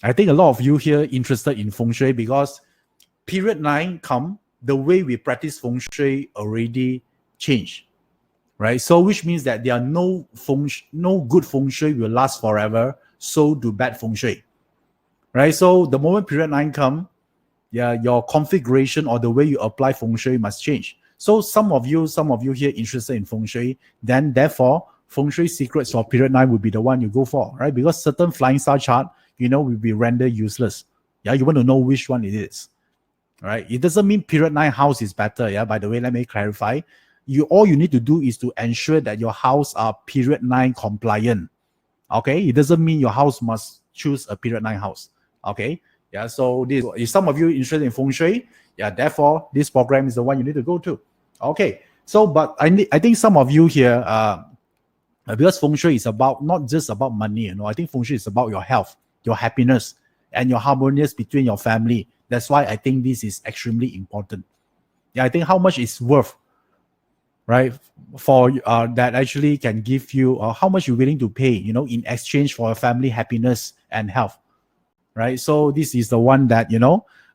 I think a lot of you here interested in feng shui because period 9 come, the way we practice feng shui already changed, right? So which means that there are no good feng shui will last forever. So do bad feng shui, right? So the moment period 9 come, yeah, your configuration or the way you apply feng shui must change. So some of you here interested in feng shui, then therefore feng shui secrets for period 9 would be the one you go for, right? Because certain flying star chart, will be rendered useless. Yeah, you want to know which one it is, right? It doesn't mean period 9 house is better. Yeah, by the way, let me clarify. All you need to do is to ensure that your house are period 9 compliant. Okay, it doesn't mean your house must choose a period 9 house. Okay, yeah. So this, if some of you interested in feng shui, yeah, therefore this program is the one you need to go to. Okay, so but I think some of you here, because feng shui is about not just about money. I think feng shui is about your health, your happiness, and your harmonious between your family. That's why I think this is extremely important. Yeah, I think how much it's worth, right, for that actually can give you how much you're willing to pay, in exchange for your family happiness and health, right? So this is the one that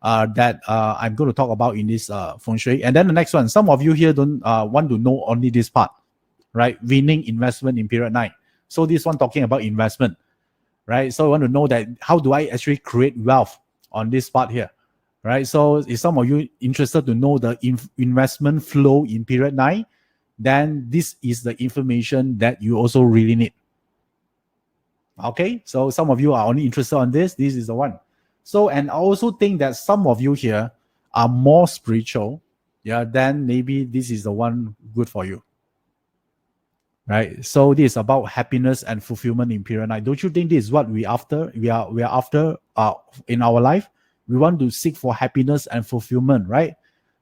I'm going to talk about in this feng shui. And then the next one, some of you here don't want to know only this part, right? Winning investment in period 9. So this one talking about investment, right? So I want to know that how do I actually create wealth on this part here, right? So if some of you interested to know the investment flow in period 9, then this is the information that you also really need. Okay, so some of you are only interested on this. This is the one. So, and I also think that some of you here are more spiritual. Yeah, then maybe this is the one good for you. Right. So this is about happiness and fulfillment in period 9. Don't you think this is what we after? We are after in our life. We want to seek for happiness and fulfillment, right?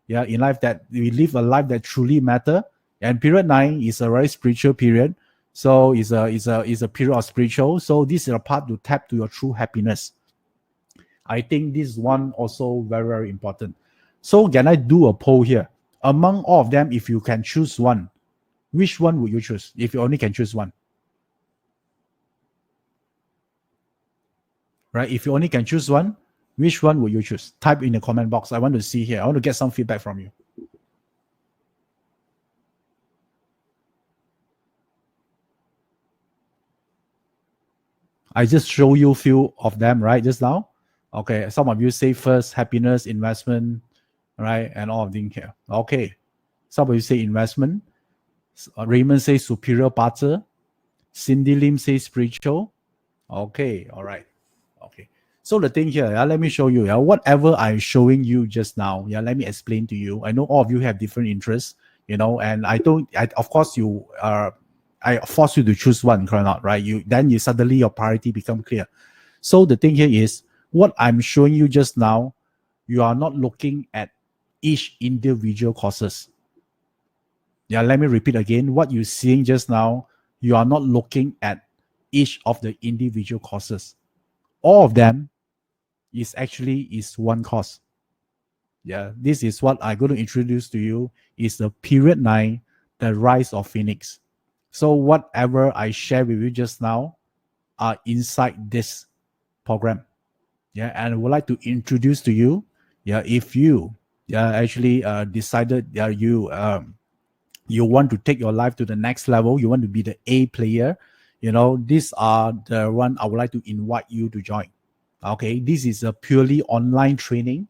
Yeah, in life that we live a life that truly matter. And period 9 is a very spiritual period. So it's a period of spiritual. So this is a part to tap to your true happiness. I think this one also very, very important. So can I do a poll here? Among all of them, if you can choose one, which one would you choose if you only can choose one? Right? If you only can choose one, which one would you choose? Type in the comment box. I want to see here. I want to get some feedback from you. I just show you few of them, right, just now. Okay, some of you say first, happiness, investment, right, and all of them here. Okay, some of you say investment. Raymond says superior parter. Cindy Lim says spiritual. Okay, all right. Okay. So the thing here, let me show you. Whatever I'm showing you just now, let me explain to you. I know all of you have different interests, and of course you are, I force you to choose one, correct or not, right? You suddenly your priority become clear. So the thing here is what I'm showing you just now, you are not looking at each individual courses. Let me repeat again. What you're seeing just now, you are not looking at each of the individual courses. All of them is one course. This is what I'm going to introduce to you is the period 9, the rise of Phoenix. So whatever I share with you just now are inside this program. And I would like to introduce to you, if you actually decided you want to take your life to the next level, you want to be the A player, these are the one I would like to invite you to join. Okay, this is a purely online training,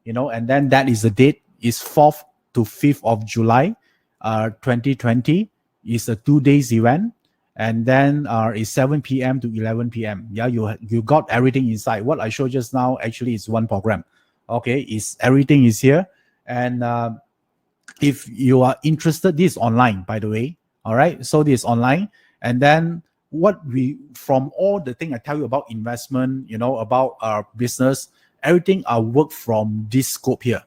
and then that is the date is 4th to 5th of July, 2020. Is a 2 days event, and then it's 7 p.m. to 11 p.m. You got everything inside. What I showed just now actually is one program. Okay, is everything is here, and if you are interested, this is online, by the way. All right, so this is online, and then from all the thing I tell you about investment, about our business, everything I work from this scope here.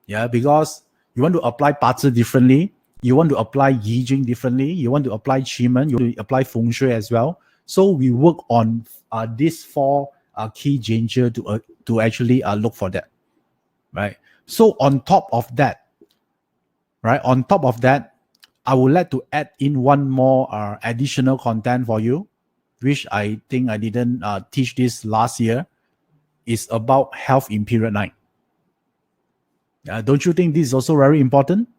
Because you want to apply parts differently, you want to apply Yi Jing differently, you want to apply Qi you want to apply Feng Shui as well. So we work on these 4 key changer to actually look for that, right? So on top of that, I would like to add in one more additional content for you, which I think I didn't teach this last year. Is about health in period 9. Don't you think this is also very important?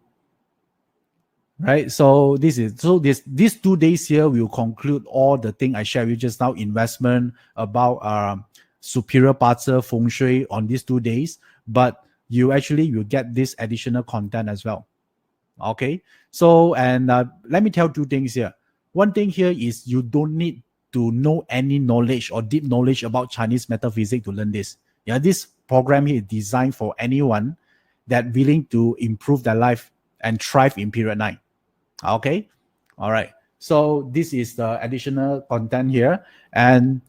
Right. So these 2 days here will conclude all the thing I shared with you just now, investment, about superior parts of Feng Shui on these 2 days, but you actually will get this additional content as well. Okay. So, and let me tell 2 things here. One thing here is you don't need to know any knowledge or deep knowledge about Chinese metaphysics to learn this. This program here is designed for anyone that willing to improve their life and thrive in period 9. Okay. All right. So this is the additional content here. And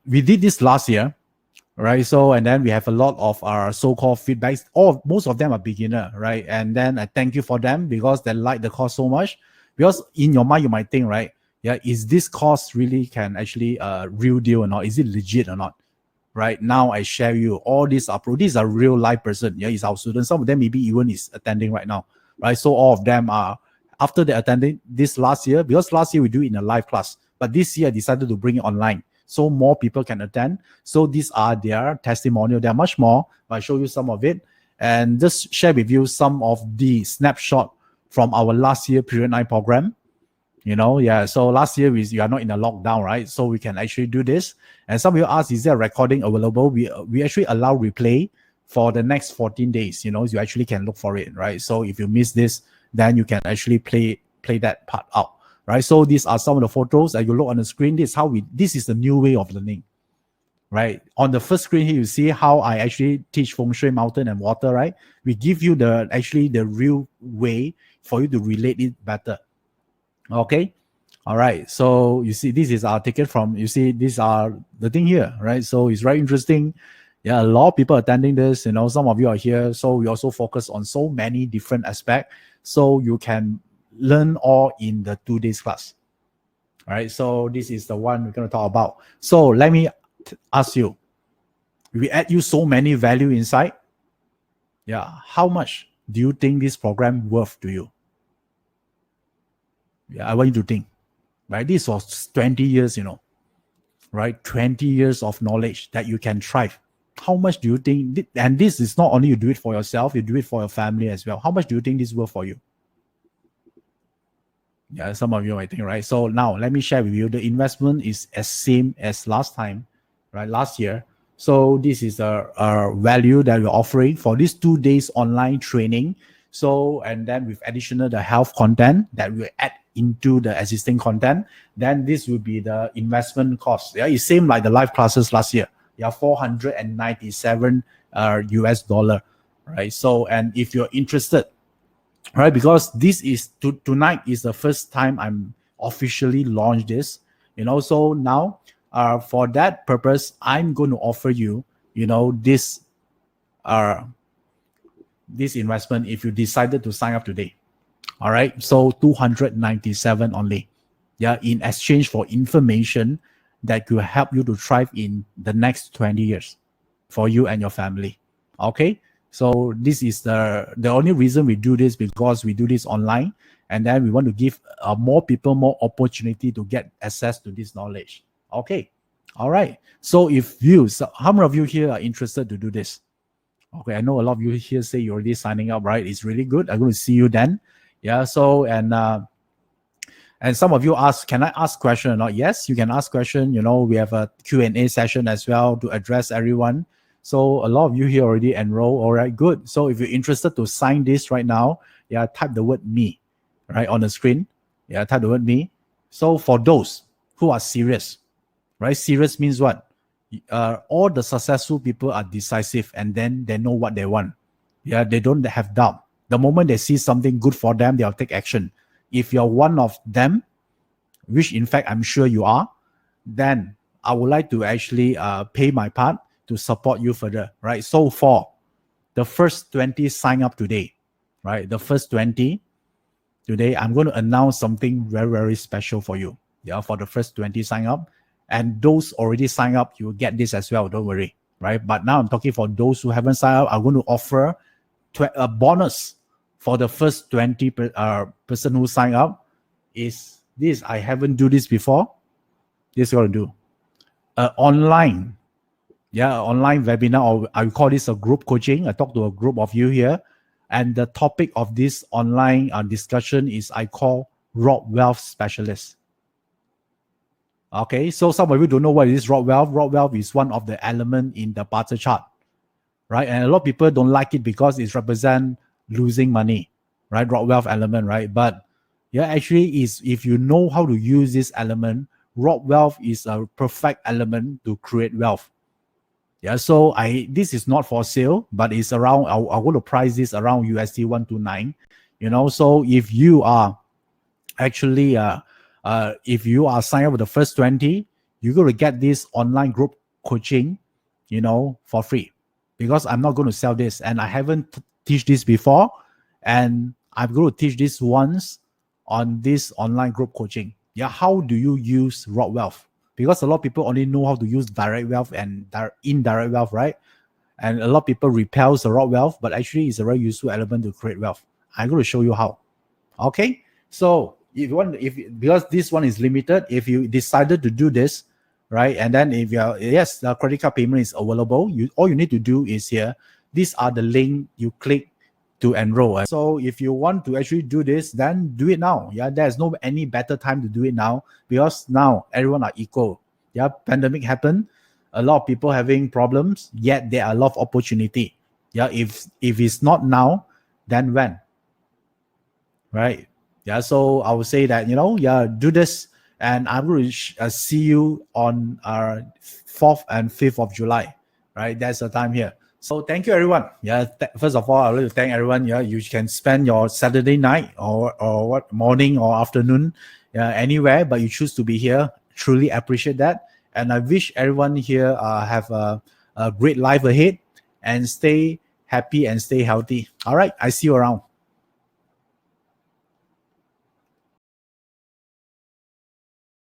we did this last year, right? So, and then we have a lot of our so-called feedbacks. Most of them are beginner, right? And then I thank you for them because they like the course so much. Because in your mind, you might think, right? Is this course really can actually real deal or not? Is it legit or not? Right now, I share you all these are these are real life person. Is our students. Some of them maybe even is attending right now, right? So all of them are after they attended this last year, because last year we do it in a live class, but this year I decided to bring it online so more people can attend. So these are their testimonial. There are much more, but I show you some of it and just share with you some of the snapshot from our last year period 9 program. So last year we are not in a lockdown, right? So we can actually do this. And some of you ask, is there a recording available? We actually allow replay for the next 14 days. You actually can look for it, right? So if you miss this, then you can actually play that part out, right? So these are some of the photos that you look on the screen. This is the new way of learning, right? On the first screen here, you see how I actually teach Feng Shui, mountain and water, right? We give you the real way for you to relate it better. Okay. All right. So you see, this is our ticket from, you see, these are the thing here, right? So it's very interesting. Yeah, a lot of people attending this. Some of you are here, so we also focus on so many different aspects, so you can learn all in the 2 days class. All right, so this is the one we're going to talk about. So let me ask you, we add you so many value inside. Yeah, how much do you think this program worth to you? Yeah, I want you to think. Right, this was 20 years, right? 20 years of knowledge that you can thrive. How much do you think? And this is not only you do it for yourself, you do it for your family as well. How much do you think this is worth for you? Yeah, some of you might think, right? So now let me share with you. The investment is as same as last time, right? Last year. So this is a value that we're offering for these 2 days online training. So, and then with additional the health content that we add into the existing content, then this will be the investment cost. Yeah, it's same like the live classes last year. Yeah, 497 US dollar, right? So, and if you're interested, right, because this is tonight is the first time I'm officially launched this, so now for that purpose, I'm going to offer you, this this investment if you decided to sign up today. All right, so 297 only. Yeah, in exchange for information that could help you to thrive in the next 20 years for you and your family. Okay, so this is the only reason we do this, because we do this online, and then we want to give more people more opportunity to get access to this knowledge. Okay, all right. So how many of you here are interested to do this? Okay, I know a lot of you here say you're already signing up, right? It's really good. I'm going to see you then. Yeah. So and some of you ask, can I ask question or not? Yes, you can ask question. We have a Q&A session as well to address everyone. So a lot of you here already enroll. All right, good. So if you're interested to sign this right now, yeah, type the word me, right, on the screen. Yeah, type the word me. So for those who are serious, right? Serious means what? All the successful people are decisive, and then they know what they want. Yeah, they don't have doubt. The moment they see something good for them, they'll take action. If you're one of them, which in fact I'm sure you are, then I would like to actually pay my part to support you further, right? So for the first 20 sign up today, right? The first 20 today, I'm going to announce something very, very special for you. Yeah, for the first 20 sign up. And those already signed up, you will get this as well. Don't worry, right? But now I'm talking for those who haven't signed up. I'm going to offer a bonus for the first 20 person who sign up. Is this? I haven't do this before. This is going to do online. Yeah, online webinar, or I call this a group coaching. I talk to a group of you here, and the topic of this online discussion is I call Rob Wealth Specialist. Okay, so some of you don't know what is Rob Wealth. Rob Wealth is one of the element in the barter chart, right? And a lot of people don't like it because it represents losing money, right? Rob Wealth element, right? But yeah, actually is, if you know how to use this element, Rob Wealth is a perfect element to create wealth. Yeah, so this is not for sale, but it's around, I want to price this around USD 129. So if you are actually if you are signed up with the first 20, you're going to get this online group coaching, for free, because I'm not going to sell this, and I haven't teach this before, and I'm going to teach this once on this online group coaching. Yeah, how do you use Rob Wealth? Because a lot of people only know how to use direct wealth and indirect wealth, right? And a lot of people repels the Rob Wealth, but actually it's a very useful element to create wealth. I'm going to show you how. Okay, so if you want, because this one is limited, if you decided to do this, right, and then if you're, yes, the credit card payment is available, all you need to do is here, these are the link you click to enroll. So if you want to actually do this, then do it now. Yeah, there's no any better time to do it now, because now everyone are equal. Yeah, pandemic happened, a lot of people having problems, yet there are a lot of opportunity. Yeah, if it's not now, then when? Right? Yeah, so I would say that, do this, and I'm going to see you on 4th and 5th of July, right? That's the time here. So thank you, everyone. Yeah, first of all, I would like to thank everyone. Yeah, you can spend your Saturday night or what, morning or afternoon, anywhere, but you choose to be here. Truly appreciate that, and I wish everyone here have a a great life ahead, and stay happy and stay healthy. All right, I see you around.